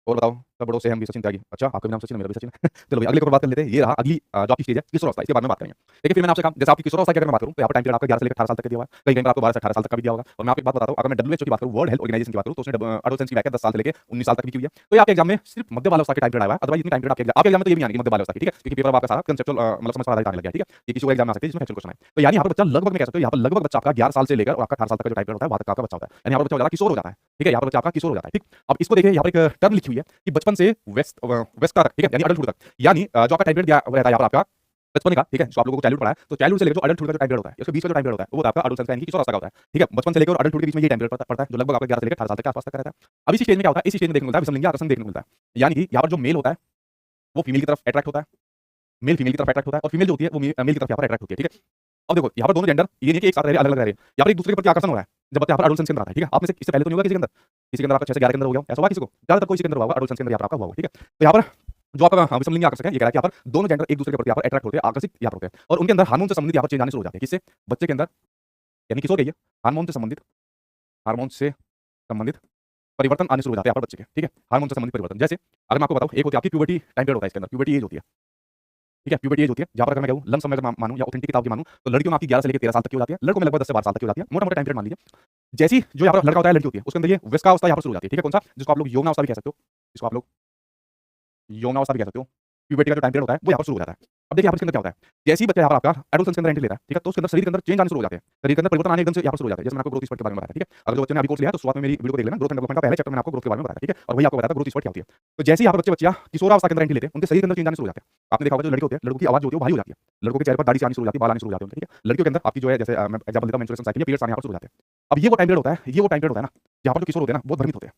और बताओ सब बड़ों से हम भी सचिन त्यागी, अच्छा आपका भी नाम सचिन है, मेरा भी सचिन है। चलो भाई अगले को बात कर लेते हैं। ये रहा अगली जो आपकी स्टेज है किशोरावस्था, इसके बारे में बात करेंगे। देखिए फिर मैंने आपसे कहा जैसे आपकी किशोरावस्था की अगर मैं बात करूं तो यहाँ पर टाइम पीरियड आपका 11 से लेकर 18 साल तक का दिया हुआ है, कहीं कहीं पर आपको 12 से 18 साल तक का भी दिया होगा। और मैं आपको एक बात बताता हूं, अगर मैं डब्ल्यूएचओ की बात करूं, वर्ल्ड हेल्थ ऑर्गेनाइजेशन की बात करूं, तो उसने एडोलसेंस की व्याख्या 10 साल से लेकर 19 साल तक भी की हुई है। तो ये आपके एग्जाम में सिर्फ मध्य बाल्यावस्था के टाइम पीरियड आया है, अदरवाइज इतनी टाइम पीरियड आपके एग्जाम में तो ये भी आने की मध्य बाल्यावस्था की, ठीक है, क्योंकि पेपर आपका सारा कंसेप्चुअल मतलब समझ पर आधारित आने लग गया, ठीक है। ये किसी को एग्जाम में आ सकते हैं जिसमें फैक्चुअल क्वेश्चन है। तो यानी यहाँ पर बच्चा लगभग मैं कह सकता हूं यहाँ पर लगभग बच्चा आपका 11 साल से लेकर और आपका 18 साल तक का जो टाइम पीरियड होता है वहां तक आपका बच्चा होता है, यानी यहाँ पर बच्चा हो जाता है किशोर हो जाता है, ठीक है। यहाँ पर बच्चा आपका किशोर हो जाता है, ठीक। अब इसको देखिए यहाँ पर एक टर्म लिखी हुई है कि बचपन से व्यस्ता तक, ठीक है, यानी अडल्टहुड तक, यानी जो आपका टाइम पीरियड रहता है यहाँ पर आपका बचपन का, ठीक है, जो आप लोगों को चाइल्डहुड पढ़ा है, तो चाइल्डहुड से लेकर जो अडल्टहुड का जो टाइम पीरियड होता है, इसके बीच में जो टाइम पीरियड होता है वो आपका एडोलसेंस यानी कि किशोरावस्था का होता है, ठीक है। बचपन से लेकर अडल्टहुड के बीच में ये टाइम पीरियड पड़ता है जो लगभग आपका 11 से लेकर 18 साल तक के आसपास तक का रहता है। अब इसी स्टेज में क्या होता है, इसी स्टेज में देखने को मिलता है विसंलिंगी आकर्षण देखने को मिलता है, यानी कि यहाँ पर जो मेल होता है वो फीमेल की तरफ अट्रैक्ट होता है, मेल फीमेल की तरफ अट्रैक्ट होता है, और फीमेल जो होती है वो मेल की तरफ यहाँ पर अट्रैक्ट होती है, ठीक है। अब देखो यहाँ पर दोनों जेंडर ये नहीं कि एक साथ रह रहे अलग अलग रह रहे हैं, यहाँ पर एक दूसरे के प्रति आकर्षण हो रहा है जब यहाँ पर एडोलसेंस के अंदर आता है, ठीक है। आप में से इससे पहले तो नहीं होगा किसी के अंदर आपका 6 से 11 के अंदर हो गया, ऐसा हुआ किसी को, ज्यादातर कोई किसी के अंदर हुआ एडोलसेंस के अंदर यहाँ पर आपका हुआ, ठीक है। तो यहाँ पर जो आपका विषमलिंगी आकर्षण है ये कह रहा है कि यहाँ पर दोनों जेंडर एक दूसरे के प्रति यहाँ पर अट्रैक्ट होते हैं, आकर्षित यहाँ पर होते हैं, और उनके अंदर हार्मोन से संबंधित यहाँ पर चेंज आने शुरू हो जाते हैं, किससे, बच्चे के अंदर, यानी किशोर कहिए, हार्मोन से संबंधित परिवर्तन आने शुरू हो जाते हैं यहाँ पर बच्चे के, ठीक है। हार्मोन से संबंधित परिवर्तन, जैसे अगर मैं आपको बताऊं, एक होती है आपकी प्यूबर्टी टाइम पीरियड होता है, इसके अंदर प्यूबर्टी एज होती है, ठीक है। प्यूबर्टी एज होती है जहाँ पर अगर मैं कहूँ लम समय अगर मानूं या ऑथेंटिक किताब की मानूं तो लड़कियों में आपकी 11 से लेकर 13 साल तक की हो जाती है, लड़कों में लगभग 10 से 12 साल तक की हो जाती है, मोटा मोटा टाइम पीरियड मान लीजिए। जैसी जो यहाँ पर लड़का होता है लड़की होती है उसके अंदर ये व्यस्कावस्था यहाँ पर शुरू हो जाती है, ठीक है। कौन सा, जिसको आप लोग यौवनावस्था भी कह सकते हो, जिसको आप लोग यौवनावस्था भी कह सकते हो, प्यूबर्टी का जो टाइम पीरियड होता है वो यहाँ पर शुरू हो जाता है। अब देखिए यहाँ पर इसके अंदर क्या होता है, जैसे ही बच्चा यहाँ पर आपका एडोलसेंस के अंदर एंट्री लेता है, ठीक है, तो उसके अंदर शरीर के अंदर चेंज आने शुरू हो जाते हैं, शरीर के अंदर परिवर्तन आने एकदम से यहाँ पर शुरू हो जाते हैं, जैसे मैंने आपको ग्रोथ स्पॉट के बारे में बताया, ठीक है। अगर जो बच्चे ने अभी कोर्स लिया है तो शुरुआत में मेरी वीडियो को देख लेना, ग्रोथ एंड डेवलपमेंट का पहले चैप्टर में आपको ग्रोथ के बारे में बताया, ठीक है, और वही आपको बताया था ग्रोथ स्पॉट क्या होती है। तो जैसे ही यहाँ पर बच्चा किशोरावस्था के अंदर एंट्री लेते हैं उनके शरीर के अंदर चेंज आने शुरू हो जाते हैं। आपने देखा होगा जो लड़के होते हैं लड़कों की आवाज जो होती है वो भारी हो जाती है, लड़कों के चेहरे पर दाढ़ी से आनी शुरू हो जाती है, बाल आने शुरू हो जाते हैं, ठीक है। लड़कियों के अंदर आपकी जो है जैसे मैं एग्जांपल देता हूं मेंस्ट्रुएशन साइकिल या पीरियड्स आने यहाँ पर शुरू हो जाते हैं। अब ये वो टाइम पीरियड होता है, ये वो टाइम पीरियड होता है ना जहाँ पर जो किशोर होते हैं ना बहुत भ्रमित होते हैं,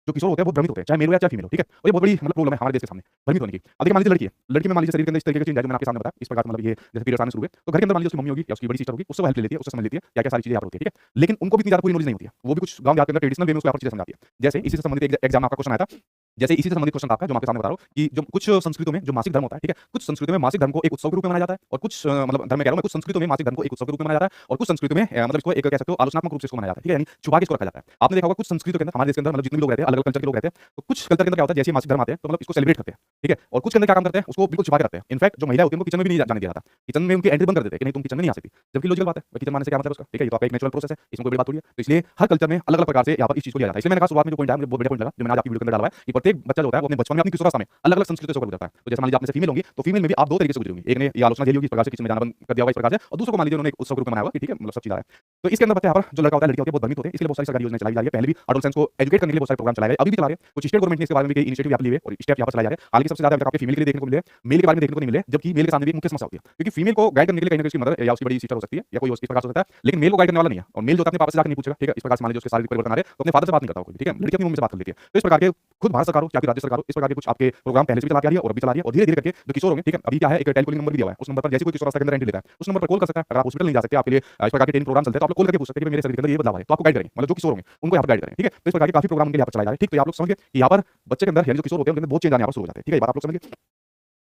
जो किशोर होते हैं बहुत भ्रमित होते हैं, चाहे मेल हो या चाहे फीमेल हो, ठीक है। और ये बहुत बड़ी मतलब प्रॉब्लम है हमारे देश के सामने भ्रमित होने की। अब देखिए मान लीजिए लड़की है, लड़की में मान लीजिए शरीर के अंदर इस तरीके के चेंज है जो मैंने आपके सामने बताया, इस प्रकार मतलब ये जैसे पीरियड्स आने शुरू हुए तो घर के अंदर मान लीजिए उसकी मम्मी होगी या उसकी बड़ी सिस्टर होगी, उससे वो हेल्प ले लेती है, उससे समझ लेती है क्या क्या सारी चीजें यहाँ पर होती है, ठीक है। लेकिन उनको भी इतनी ज्यादा पूरी नॉलेज नहीं होती है, वो भी कुछ गांव देहात के अंदर ट्रेडिशनल वे में उसको यहाँ पर चीजें समझाती है। जैसे इसी से संबंधित एक एग्जाम आपका क्वेश्चन आया था, जैसे इसी से संबंधित क्वेश्चन आपका जो मैं आपके सामने बता रहा हूँ कि जो कुछ संस्कृतियों में जो मासिक धर्म होता है, ठीक है, कुछ संस्कृतियों में मासिक धर्म को एक उत्सव के रूप में मनाया जाता है, और कुछ मतलब धर्म में कह रहा हूं मैं, कुछ संस्कृतियों में मासिक धर्म को एक उत्सव के रूप में मनाया जाता है, और कुछ संस्कृतियों में मतलब इसको एक कह सकते हो आलोचनात्मक रूप से इसको मनाया जाता है, ठीक है, यानी छुपा के इसको रखा जाता है। आपने देखा होगा कुछ संस्कृतियों के अंदर हमारे देश के अंदर मतलब जितने भी लोग रहते हैं अलग अलग कल्चर के लोग रहते हैं, तो कुछ कल्चर के अंदर क्या होता है जैसे मासिक धर्म आते हैं तो मतलब इसको सेलिब्रेट करते हैं, ठीक है, और कुछ के अंदर क्या काम करते हैं उसको बिल्कुल छुपा के रखते हैं। इनफैक्ट जो महिला होती है उनको किचन में भी नहीं जाने दिया जाता, किचन में उनकी एंट्री बंद कर देते हैं कि नहीं तुम किचन में नहीं आ सकती, जबकि लॉजिकल बात है, किचन मानने से क्या मतलब उसका, ठीक है, ये तो आपका एक नेचुरल प्रोसेस है, इसमें कोई बड़ी बात थोड़ी है। तो इसलिए हर कल्चर में अलग अलग प्रकार से यहाँ पर इस चीज को लिया जाता है। इसलिए मैंने कहा शुरुआत में जो पॉइंट है मुझे बहुत बड़ा पॉइंट लगा जो मैंने आज आपकी वीडियो के अंदर डाला है कि प्रत्येक बच्चा जो होता है वो अपने बचपन में अपनी किशोरावस्था में अलग अलग संस्कृति से होकर गुजरता है। तो जैसे मान लीजिए आप में से फीमेल होंगी तो फीमेल में भी आप दो तरीके से गुजरी होंगी, एक ने ये आलोचना झेली होगी इस प्रकार से किचन में जाना बंद कर दिया होगा इस प्रकार से, और दूसरों को मान लीजिए उन्होंने एक उत्सव के रूप में मनाया होगा, ठीक है, मतलब सब चीज है। तो इसके अंदर बच्चा यहाँ पर जो लड़का होता है लड़की होती है बहुत भ्रमित होते हैं, इसलिए बहुत सारी सरकारी योजनाएं चलाई जा रही है, पहले भी एडोलसेंस को एजुकेट करने के लिए बहुत सारे प्रोग्राम चलाए गए, अभी भी चला रहे हैं, कुछ स्टेट गवर्नमेंट ने इसके बारे में इनिशिएटिव यहाँ लिए हुए और स्टेप यहाँ पर चलाए जा रहे हैं। हालांकि सबसे ज्यादा आपके फीमेल के लिए देखने को मिले, मेल के बारे में देखने को नहीं मिले, जबकि मेल के सामने भी एक मुख्य समस्या होती है, क्योंकि फीमेल को गाइड करने के लिए कहीं ना कहीं मदर या उसकी बड़ी सिस्टर हो सकती है या कोई इस प्रकार हो सकता है, लेकिन मेल को गाइड करने वाला नहीं है, और मेल जो अपने पापा से जाकर नहीं पूछेगा, ठीक है, इस प्रकार से मान लीजिए उसके शारीरिक परिवर्तन आ रहे हैं तो अपने फादर से बात नहीं करता कोई, ठीक है, लड़की अपनी मम्मी से बात कर लेती है। तो इस प्रकार के खुद भारत सरकार सरकार हो, चाहे राज्य सरकार हो, इस प्रकार के कुछ आपके प्रोग्राम पहले से भी चला के आ रही है और अभी चला रही है और धीरे-धीरे करके जो किशोर होंगे, ठीक है, अभी क्या है एक टेलीकॉलिंग नंबर भी दिया हुआ है, उस नंबर पर जैसे कोई किशोरावस्था के अंदर एंट्री लेता है, उस नंबर पर कॉल कर सकता है। अगर आप हॉस्पिटल नहीं जा सकते, आपके लिए इस प्रकार के ट्रेनिंग प्रोग्राम चलते हैं, तो आप लोग कॉल करके पूछ सकते हैं कि मेरे शरीर के अंदर ये बदलाव है, तो आपको गाइड करेंगे, मतलब जो किशोर होंगे उनको यहाँ पर गाइड करेंगे, ठीक है। तो इस प्रकार के काफी प्रोग्राम उनके यहाँ पर चलाए जा रहे हैं, ठीक। तो आप लोग समझ गए कि यहाँ पर बच्चे के अंदर यानी जो किशोर होते हैं उनके अंदर बहुत चेंज आने यहाँ पर शुरू हो जाते हैं, ठीक है। ये बात आप लोग समझ गए।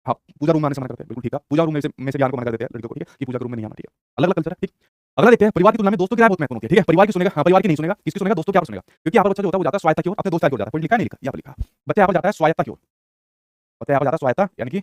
हाँ, पूजा रूम में आने से मना करते हैं, बिल्कुल ठीक है। पूजा रूम में से भी आने को मना कर देते हैं लड़कियों को, ठीक है, कि पूजा रूम में नहीं आना, ठीक है। अलग-अलग कल्चर है, ठीक। अगला देखते हैं परिवार की तुलना में दोस्तों की राय बहुत महत्वपूर्ण होती है, ठीक है। परिवार की सुनेगा, हाँ, परिवार की नहीं सुनेगा, किसकी सुनेगा, दोस्तों की क्या सुनेगा, क्योंकि यहाँ पर बच्चा जो होता है वो जाता है स्वायत्ता की ओर, अपने दोस्त की ओर जाता है। पॉइंट लिखा है, नहीं लिखा, यहाँ पर लिखा बच्चा यहाँ पर जाता है स्वायत्ता की ओर, बच्चा यहाँ पर जाता है स्वायत्ता यानी कि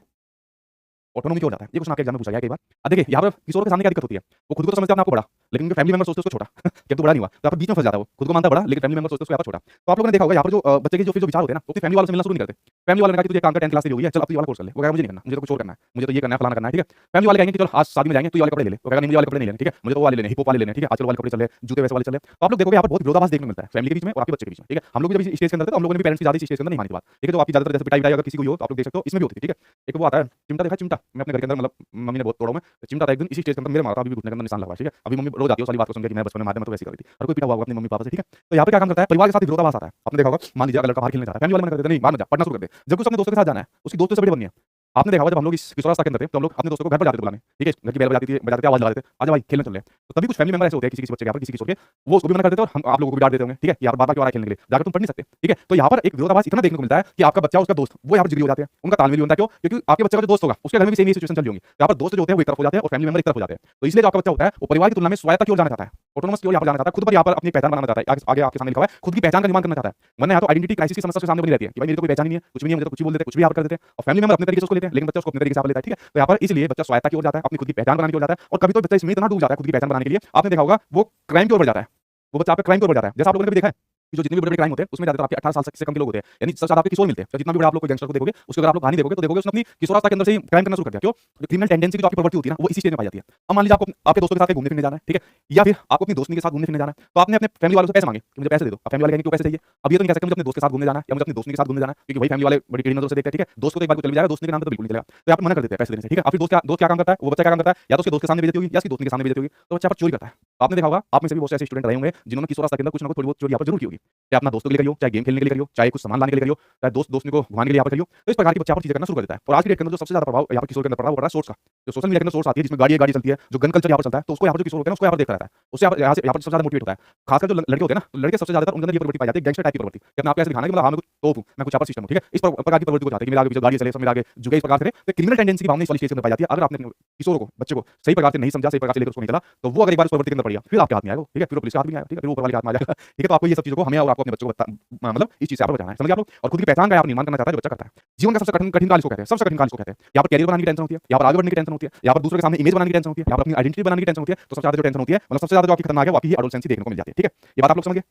ऑटोनॉमी की ओर जाता है। ये क्वेश्चन आपके एग्जाम में पूछा गया कई बार। अब देखिए यहाँ पर किशोर के सामने क्या दिक्कत होती है, वो खुद को तो समझता है अपने आप को बड़ा, लेकिन उनके फैमिली मेंबर सोचते हैं उसको छोटा कि अब तो बड़ा नहीं हुआ, तो यहाँ पर बीच में फंस जाता है वो, खुद को मानता है बड़ा लेकिन फैमिली मेंबर सोचते हैं उसको यहाँ पर छोटा। तो आप लोगों ने देखा होगा यहाँ पर जो बच्चे के जो फिर जो विचार होते हैं ना, वो अपनी फैमिली वालों से मिलना शुरू नहीं करते। फैमिली वाले ने कहा कि तुझे काम का 10th क्लास से हो गई है, चल अब तू ये वाला कोर्स कर ले। वो कहेगा मुझे नहीं करना, मुझे तो कुछ और करना है, मुझे तो ये करना है, फलाना करना है, ठीक है। फैमिली वाले कहेंगे कि चल आज शादी में जाएंगे तो ये वाले कपड़े ले ले, वो कहेगा नहीं मुझे वाले कपड़े नहीं लेने, ठीक है, मुझे तो वाले लेने, हिप हॉप वाले लेने, ठीक है, आजकल वाले कपड़े चल रहे हैं, जूते वैसे वाले चल रहे हैं। तो आप लोग देखोगे यहाँ पर बहुत विरोधाभास देखने को मिलता है फैमिली के बीच में और आपके बच्चे के बीच में, ठीक है। हम लोग भी जब इस स्टेज के अंदर थे तो हम लोगों ने भी पेरेंट्स की ज्यादा इस स्टेज के अंदर नहीं मानी थी बात, ठीक है। तो आपकी ज्यादातर जैसे पिटाई विटाई अगर किसी को हो तो आप लोग देख सकते हो इसमें भी होती थी, ठीक है। एक वो आता है चिमटा, देखा चिमटा, मैं अपने घर के अंदर मतलब मम्मी ने बहुत तोड़ा मैं चिमटा था एक दिन इसी स्टेज के अंदर मेरे मारा था, अभी भी घुटने के अंदर निशान लगा है, ठीक है। अभी मम्मी रोज आती है सारी बात को सुन के कि मैं बचपन में मारने में तो वैसे कर रही थी, हर कोई पिटा हुआ होगा अपनी मम्मी पापा से, ठीक है। तो यहाँ पे क्या काम करता है परिवार के साथ विरोधाभास आता है। आपने देखा होगा मान लीजिए अगर लड़का बाहर खेलने जा रहा है, फैमिली वाले मना कर देते हैं नहीं बाहर मत जा, पढ़ना शुरू कर दे, जबकि उसको अपने दोस्तों के साथ जाना है, उसकी दोस्तों से बड़ी बननी है। आपने देखा होगा जब हम लोग इस किशोरावस्था के अंदर थे तो हम लोग अपने दोस्तों को घर पर जाते थे बुलाने, ठीक है, घर की बेल बजाते थे, आवाज लगा देते थे, आजा भाई खेलने चल रहे हैं। तो तभी कुछ फैमिली मेंबर ऐसे होते हैं किसी बच्चे के यहाँ पर किसी किशोर के, वो उसको भी मना कर देते हैं और हम आप लोगों को भी डांट देते होंगे, ठीक है, यार बार-बार क्यों आ रहा है खेलने के लिए, जाकर तुम पढ़ नहीं सकते, ठीक है। तो यहाँ पर एक विरोधाभास इतना देखने को मिलता है कि आपका बच्चा उसका दोस्त वो यहाँ पर जिगरी हो जाते हैं, उनका तालमेल भी बनता है, क्यों? क्योंकि आपके बच्चे का जो दोस्त होगा उसके घर में भी सेम ही सिचुएशन चल रही होगी। यहाँ पर दोस्त जो होते हैं वो एक तरफ हो जाते हैं और फैमिली मेंबर एक तरफ हो जाते हैं। तो इसलिए जो आपका बच्चा होता है वो परिवार की तुलना में स्वायत्ता की ओर जाना चाहता है, ऑटोनोमस की ओर यहाँ पर जाना चाहता है, खुद पर यहाँ पर अपनी पहचान बनाना चाहता है। आगे आपके सामने लिखा हुआ है खुद की पहचान का निर्माण करना चाहता है, वरना यहाँ तो आइडेंटिटी क्राइसिस की समस्या उसके सामने बनी रहती है कि भाई मेरी तो कोई पहचान ही नहीं है, कुछ भी नहीं है, मुझे तो कुछ भी बोल देते हैं, कुछ भी यहाँ पर कर देते हैं और फैमिली मेंबर अपने तरीके से उसको लेते हैं, लेकिन बच्चा उसको अपने तरीके से यहाँ पर लेता है, ठीक है। तो यहाँ पर इसलिए बच्चा स्वायत्ता की ओर जाता है, अपनी खुद की पहचान बनाने की ओर जाता है और कभी तो बच्चा इसमें इतना डूब जाता है खुद की पहचान बनाने के लिए, आपने देखा होगा वो क्राइम की ओर बढ़ जाता है, वो बच्चा आपका क्राइम की ओर बढ़ जाता है। जैसा आप लोगों ने भी देखा है कि जो जितने भी बड़े-बड़े क्राइम होते हैं उसमें ज्यादातर आपके 18 साल से कम के लोग होते हैं, यानी सबसे ज्यादा आपके किशोर मिलते हैं। तो जितना भी बड़ा आप लोग कोई गैंगस्टर को देखोगे उसको अगर आप लोग कहानी देखोगे तो देखोगे उसने अपनी किशोरावस्था के अंदर से ही क्राइम करना शुरू कर दिया। क्यों? जो क्रिमिनल टेंडेंसी की जो आपकी प्रवृत्ति होती है ना वो इसी स्टेज में पाई जाती है। अब मान लीजिए आपको आपके दोस्तों के साथ घूमने फिरने जाना है, ठीक है, या फिर आपको अपनी दोस्ती के साथ घूमने फिरने जाना है, तो आपने अपने फैमिली वालों से पैसे मांगे कि मुझे पैसे दे दो। अब फैमिली वाले कहेंगे क्यों पैसे चाहिए? अब ये तो नहीं कह सकते मुझे अपने दोस्त के साथ घूमने जाना है या मुझे अपनी दोस्त के साथ घूमने जाना है, क्योंकि वही फैमिली वाले बड़ी टेढ़ी नजर से देखते हैं, ठीक है। दोस्त को तो एक बार को चल भी जाएगा, दोस्त के नाम पे तो बिल्कुल नहीं चलेगा। तो यहाँ पर मना कर देते हैं पैसे देने से, ठीक है। अब फिर दोस्त क्या काम करता है, वो बच्चा क्या काम करता है, या तो उसके दोस्त के सामने बेइज्जती होगी या उसकी दोस्त के सामने बेइज्जती होगी, तो बच्चा पर चोरी करता है। आपने देखा होगा आप में से भी बहुत से ऐसे स्टूडेंट रहे होंगे जिन्होंने किशोरावस्था के अंदर कुछ ना कुछ थोड़ी बहुत चोरी यहाँ पर जरूर की होगी, चाहे अपना दोस्तों के लिए करी हो, चाहे गेम खेलने के लिए करी हो, चाहे कुछ सामान लाने के लिए करी हो, चाहे दोस्त को घुमाने के लिए यहाँ पर करी हो। तो इस प्रकार की बच्चा पर चीजें करना शुरू कर देता है और आज की डेट के अंदर जो सबसे ज्यादा प्रभाव यहाँ पर किशोर के अंदर पड़ रहा है वो पड़ रहा है सोर्स का। जो सोशल मीडिया के अंदर सोर्स आती है जिसमें गाड़ी चलती है, जो गन कल्चर यहाँ पर चलता है, तो उसको यहाँ पर जो किशोर होते हैं उसको यहाँ पर देखता रहता है, उससे यहाँ पर सबसे ज्यादा मोटिवेट होता है। खासकर जो लड़के होते हैं ना, तो लड़के सबसे ज्यादा उनके अंदर ये प्रवृत्ति पाई जाती है गैंगस्टर टाइप की प्रवृत्ति कि अपने आप को ऐसे दिखाना कि मतलब हाँ मैं कुछ टॉप हूं, मैं कुछ अपर सिस्टम हूं, ठीक है। इस प्रकार की प्रवृत्ति को चाहते हैं कि मेरे आगे गाड़ी चले, सब मेरे आगे झुके, इस प्रकार से तो क्रिमिनल टेंडेंसी की भावना इस वाली स्टेज के अंदर पाई जाती है। अगर आपने किशोर को बच्चे को सही प्रकार से नहीं समझा, सही प्रकार से लेकर उसको नहीं चला, तो वो अगर एक बार उस प्रवृत्ति के अंदर पड़ गया फिर आपके हाथ में आएगा, ठीक है, फिर पुलिस के हाथ में आएगा, ठीक है, फिर ऊपर वाले के हाथ में आ जाएगा, ठीक है। तो आपको ये सब चीजों को हमें और आपको अपने बच्चों को मतलब इस चीज से आप बचाना है, समझ गए आप लोग। और खुद की पहचान का आप निर्माण करना चाहता है जो बच्चा करता है। जीवन का सबसे कठिन काल इसको कहते हैं, सबसे कठिन काल इसको कहते हैं। यहाँ पर कैरियर बनाने की टेंशन होती है, यहाँ पर आगे बढ़ने की टेंशन होती है, यहाँ पर दूसरे के सामने इमेज बनाने की टेंशन होती है, यहाँ पर अपनी आइडेंटिटी बनाने की टेंशन होती है। तो सबसे ज्यादा जो टेंशन होती है मतलब सबसे ज्यादा जो आपकी खतरनाक है वो आपकी एडोलसेंसी देखने को मिल जाती है, ठीक है। ये बात आप लोग समझ गए।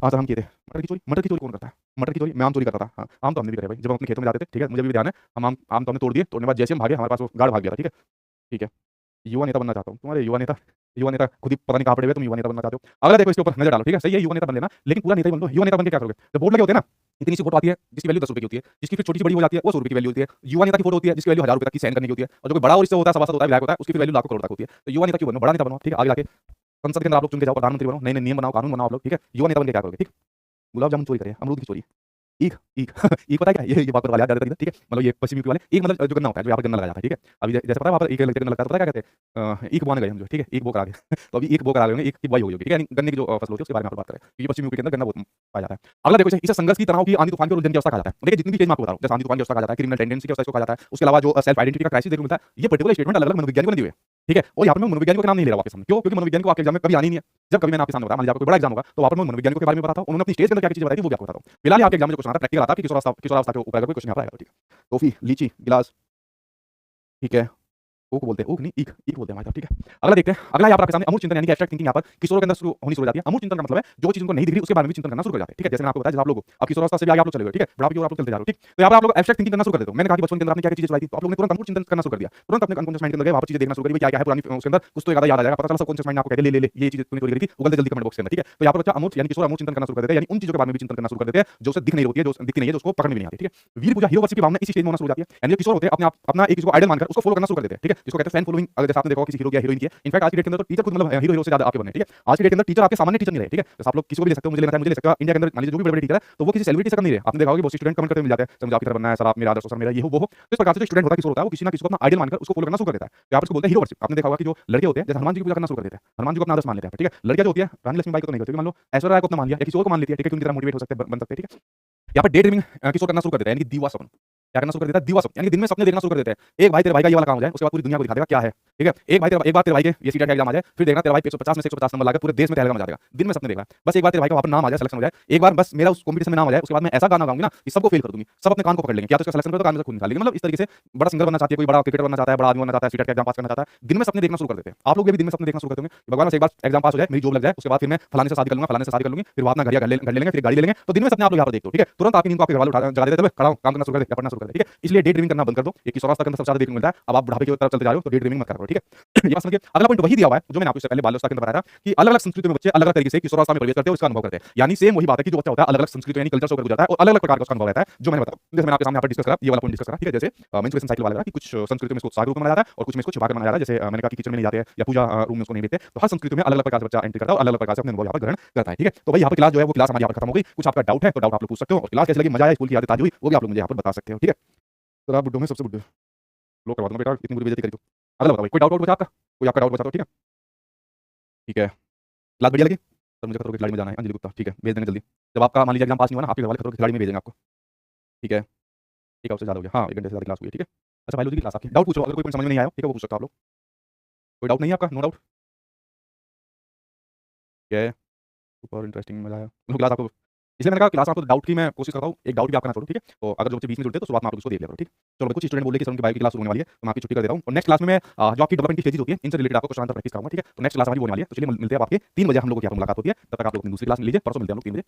हाँ सर हम किए थे मटर की चोरी कौन करता है? मटर की चोरी मैं आम चोरी करता था। हाँ आम तो हमने भी करे भाई, जब हम अपने खेतों में जाते थे, ठीक है, मुझे भी ध्यान है। हम आम तो हमने तोड़ दिए, तोड़ने के बाद जैसे हम भागे हमारे पास वो गार्ड भाग गया था, ठीक है, ठीक है। युवा नेता बनना चाहता हूँ, तुम्हारे युवा नेता खुद ही पता नहीं कहाँ पड़े हुए, तुम युवा नेता बनना चाहते हो। अगला देखो इसके ऊपर नजर डालो, ठीक है, सही है युवा नेता बन लेना, लेकिन पूरा नेता बन लो। युवा नेता बन के क्या करोगे? तो बोर्ड लगे होते हैं ना, इतनी सी फोटो आती है जिसकी वैल्यू 10 रुपए की होती है, जिसकी फिर छोटी सी बड़ी हो जाती है वो 100 रुपए की वैल्यू होती है। युवा नेता की फोटो होती है जिसकी वैल्यू 1000 रुपए तक की साइन करने की होती है, और जो कोई बड़ा और इससे होता है सभासद होता है विधायक होता है उसकी फिर वैल्यू लाखों करोड़ तक होती है। तो युवा नेता क्यों बनो? बड़ा नेता बनो, ठीक है। आगे जाके संसद के अंदर आप लोग चुन के जाओ, प्रधानमंत्री बनो, नए नए नियम बनाओ, कानून बनाओ आप लोग, ठीक है। युवा नेता बन के क्या करोगे? ठीक, गुलाब जामुन चोरी करे, अमरूद की चोरी, ईख ईख ईख पता है क्या? ये बात वाले ज्यादा, ठीक है, मतलब ये पश्चिमी यूपी वाले ईख मतलब जो गन्ना होता है, जो यहाँ पर गन्ना लगाया जाता है, ठीक है। अभी जैसे पता है वहाँ पर ईख लगते गन्ना लगता है, पता है क्या कहते हैं? ईख बोने गए हम जो, ठीक है, ईख बो करा गए तो अभी ईख बो करा गए होंगे, ईख की बुआई हुई होगी, ठीक है, गन्ने की जो फसल होती है उसके बारे में आप बात करें, क्योंकि पश्चिमी यूपी के अंदर गन्ना बहुत पाया जाता है। अगला देखो इसे संघर्ष की तनाव की आंधी तूफान की उलझन की अवस्था कहा जाता है। देखिए जितनी भी चीज मैं आपको बता रहा हूँ, जैसे आंधी तूफान की अवस्था कहा जाता है, क्रिमिनल टेंडेंसी की अवस्था इसको कहा जाता है, उसके अलावा जो सेल्फ आइडेंटिटी का क्राइसिस देखने को मिलता है, ये पर्टिकुलर स्टेटमेंट अलग-अलग मनोविज्ञानियों ने दिए हैं, ठीक है। और यहाँ पर मैं मनोविज्ञानियों का नाम नहीं ले रहा हूँ आपके सामने, क्यों? क्योंकि मनोविज्ञानिक को आपके एग्जाम में कभी आनी नहीं है। जब कभी मैंने आपके सामने बताया, मान लीजिए आपको कोई बड़ा एग्जाम होगा तो वहाँ पर मैं मनोविज्ञानिकों के बारे में बताता हूँ, उन्होंने अपनी स्टेज के अंदर क्या चीजें बताई थी वो भी आपको बताता हूँ। फिलहाल आपके एग्जाम में जो क्वेश्चन आता है प्रैक्टिकल आता है कि किशोरावस्था के ऊपर अगर कोई क्वेश्चन यहाँ पर आएगा, ठीक है। टॉफी, लीची, गिलास, ठीक है, ऊक बोलते हैं, ऊक नहीं ईख ईख बोलते हैं हमारे तरफ, ठीक है। अगला देखते हैं, अगला यहाँ पर आपके सामने अमूर्त चिंतन यानी कि एब्स्ट्रैक्ट थिंकिंग यहाँ पर किशोरों के अंदर होनी शुरू हो जाती है। अमूर्त चिंतन का मतलब है जो चीज उनको नहीं दिख रही उसके बारे में चिंतन करना शुरू कर जाते हैं, ठीक है। जैसे मैंने आपको बताया जब आप लोग अब किशोरावस्था से भी आगे आप लोग चले गए, ठीक है, बुढ़ापे की ओर आप लोग चलते जा रहे हो, ठीक। तो यहाँ पर आप लोग एब्स्ट्रैक्ट थिंकिंग करना शुरू कर देते हो। मैंने कहा कि बचपन के अंदर आपने क्या चीजें चलाई थी, तो आप लोगों ने तुरंत अमूर्त चिंतन करना शुरू कर दिया, तुरंत अपने अनकॉन्शियस माइंड के अंदर गए, वहाँ पर चीजें देखना शुरू करी, क्या क्या है पुरानी उसके अंदर, कुछ तो याद आ जाएगा, पता चला सबकॉन्शियस माइंड आपको कहते ले ये चीज तूने चोरी करी थी, वो जल्दी कमेंट बॉक्स के अंदर, ठीक है। तो यहाँ पर बच्चा अमूर्त यानी किशोर अमूर्त चिंतन करना शुरू कर देते हैं, यानी उन चीजों के बारे में भी चिंतन करना शुरू कर देते हैं जो उसे दिख नहीं होती है, जो दिखती नहीं है, जो उसको पकड़ में नहीं आती, ठीक है। वीर पूजा हीरो वर्शिप की भावना इसी स्टेज में होना शुरू हो जाती है, यानी किशोर होते हैं अपने अपना एक चीज को आइडल मानकर उसको फॉलो करना शुरू कर देते हैं, ठीक है। जिसको कहते हैं फैन फॉलोइंग। अगर जैसे आपने देखा किसी हीरो की हीरोइन की, इनफैक्ट आज की डेट के अंदर तो टीचर खुद मतलब हीरो से ज्यादा आपके बने, ठीक है। आज की डेट के अंदर टीचर आपके सामान्य टीचर नहीं रहे, ठीक है। जैसे आप लोग किसी को भी ले सकते हो, मुझे लेना है मुझे ले सकते हो। इंडिया के अंदर मान लीजिए जो भी बड़े टीचर है तो वो किसी सेलिब्रिटी से कम नहीं रहे। आपने देखा होगा बहुत सी स्टूडेंट कमेंट करते मिल जाते हैं, सर मुझे आपकी तरह बनना है, सर आप मेरा आदर्श, सर मेरा ये हो वो हो। तो इस प्रकार से जो स्टूडेंट होता है, किशोर होता है, वो किसी ना किसी को अपना आइडियल मानकर उसको फॉलो करना शुरू कर देता है। यहाँ पर इसको बोलते हैं हीरो वर्शिप। आपने देखा होगा कि जो लड़के होते हैं जैसे हनुमान जी की पूजा करना शुरू कर देते हैं, हनुमान जी को अपना आदर्श मान लेते हैं, ठीक है। लड़कियां जो होती है रानी लक्ष्मीबाई को तो नहीं करती, मान लो ऐश्वर्या राय को अपना मान लिया या किसी और को मान लेती है, ठीक है, कि उनकी तरह मोटिवेट हो सकते हैं, बन सकते हैं, ठीक है। यहाँ पर डे ड्रीमिंग किशोर करना शुरू कर देता है, यानी कि दीवा सपन। क्या करना शुरू कर देता है? दीवा सपन, यानी कि दिन में सपने देखना शुरू कर देते हैं। एक भाई तेरे भाई का ये वाला काम हो जाए, उसके बाद पूरी दुनिया को दिखा देगा क्या है, ठीक है। एक बार तेरे भाई के ये सीटेट का एग्जाम आ जाए, फिर देखना तेरा भाई 150 में से 150 नंबर लाकर पूरे देश में तहलका मचा देगा। दिन में सपने देखना, बस एक बार तेरे भाई का वहां पर नाम आ जाए, सिलेक्शन हो जाए, एक बार बस मेरा उस कॉम्पिटिशन में नाम आ जाए, उसके बाद मैं ऐसा गाना गाऊंगी ना कि सबको फेल कर दूंगी, सब अपने कान को पकड़ लेंगे, क्या तो इसका सिलेक्शन कर तो कान में से खून निकाल लेंगे। मतलब इस तरीके से बड़ा सिंगर बनना चाहती है, कोई बड़ा क्रिकेटर बनना चाहता है, बड़ा आदमी बनना चाहता है, सीटेट का एग्जाम पास करना चाहता है, दिन में सपने देखना शुरू कर देते हैं। आप लोग भी दिन में सपने देखना शुरू करते होंगे, भगवान बस एक बार एग्जाम पास हो जाए, मेरी जॉब लग जाए, उसके बाद फिर मैं फलाने से शादी कर लूंगा, फलाने से शादी कर लूंगी, फिर वो अपना घर ले लेंगे, फिर गाड़ी ले लेंगे। तो दिन में सपने आप लोग यहाँ पर देखते हो, ठीक है। तुरंत आपकी नींद को आपके घर वाले जगा देते हैं, खड़ा हो, काम करना शुरू कर दे या पढ़ना शुरू कर दे, ठीक है। इसलिए डे ड्रीमिंग करना बंद कर दो। ये किशोरावस्था के अंदर सबसे ज्यादा देखने को मिलता है। अब आप बुढ़ापे की तरफ चलते जा रहे हो तो डे ड्रीमिंग मत करो, ठीक है। ये बात समझिए। अगला पॉइंट वही दिया हुआ है जो मैंने आपको इससे पहले बाल्यावस्था के अंदर बताया था कि अलग-अलग संस्कृतियों में बच्चे अलग-अलग तरीके से किशोरावस्था में प्रवेश करते हैं और इसका अनुभव करते हैं। यानी सेम वही बात है कि जो बच्चा होता है अलग-अलग संस्कृति यानी कल्चर से होकर गुजरता है और अलग-अलग प्रकार का उसका अनुभव रहता है, जो मैंने बताया। जैसे मैंने आपके सामने यहाँ पर डिस्कस करा, ये वाला पॉइंट डिस्कस करा, ठीक है। जैसे मेंस्ट्रुएशन साइकिल वाला कि कुछ संस्कृतियों में इसको उत्साह के रूप में मनाया जाता है और कुछ में इसको छिपा कर मनाया जाता है। जैसे मैंने कहा कि किचन में नहीं जाते या पूजा रूम में उसको नहीं देखते। तो हर संस्कृति में अलग-अलग प्रकार से बच्चा एंट्री करता है और अलग-अलग प्रकार से अपने अनुभव यहाँ पर ग्रहण करता है, ठीक है। तो भाई यहाँ पर क्लास जो है वो क्लास हमारी यहाँ पर खत्म हो गई। कुछ आपका डाउट है तो डाउट आप लोग पूछ सकते हो और क्लास कैसी लगी, मजा आया, स्कूल की यादें ताज़ा हुई, वो भी आप लोग मुझे यहाँ पर बता सकते हो, ठीक है। तो आप बुड्ढों में सबसे बुड्ढे लोग करवा दूंगा बेटा, इतनी बुरी बेइज्जती करी तो। अगला बताओ भाई, कोई डाउट बचा आपका? कोई आपका डाउट बचा तो ठीक है। ठीक है, क्लास बढ़िया लगी? सर मुझे खतरों की खिलाड़ी में जाना है, अंजलि गुप्ता, ठीक है, भेज देंगे जल्दी। जब आपका मान लीजिए एग्जाम पास नहीं हुआ ना, आपके घर वाले खतरों की खिलाड़ी में भेजेंगे आपको, ठीक है। ठीक है, उससे ज़्यादा हो गया, हाँ 1 घंटे से ज़्यादा क्लास हुई है, ठीक है। अच्छा बायोलॉजी की क्लास आपकी, डाउट पूछो, अगर कोई पॉइंट समझ में नहीं आया हो, ठीक है, वो पूछ सकते हो आप लोग। कोई डाउट नहीं है आपका? No doubt? ठीक है, सुपर इंटरेस्टिंग, मजा आया। क्लास आपको, इसलिए मैंने कहा क्लास में आपको डाउट की मैं कोशिश करता हूँ, एक डाउट भी आपका ना छोड़ूं, ठीक है। तो अगर जो बच्चे बीच में जुड़ते हैं तो शुरुआत में आप लोग उसको देख लिया करो, ठीक है। चलो कुछ स्टूडेंट बोले कि सर उनकी बायो की क्लास शुरू होने वाली है, तो मैं आपकी छुट्टी कर देता हूँ और नेक्स्ट क्लास में मैं जो आपकी डेवलपमेंट की स्टेजेस होती है इनसे रिलेटेड आपको क्वेश्चन आंसर प्रैक्टिस कराऊंगा, ठीक है। तो नेक्स्ट क्लास हमारी होने वाली है, तो चलिए मिलते हैं आपके 3 बजे हम लोग को यहाँ पर मुलाकात होती है, तब तक आप लोग दूसरी क्लास में लीजिए, परसों मिलते हैं हम लोग 3 बजे।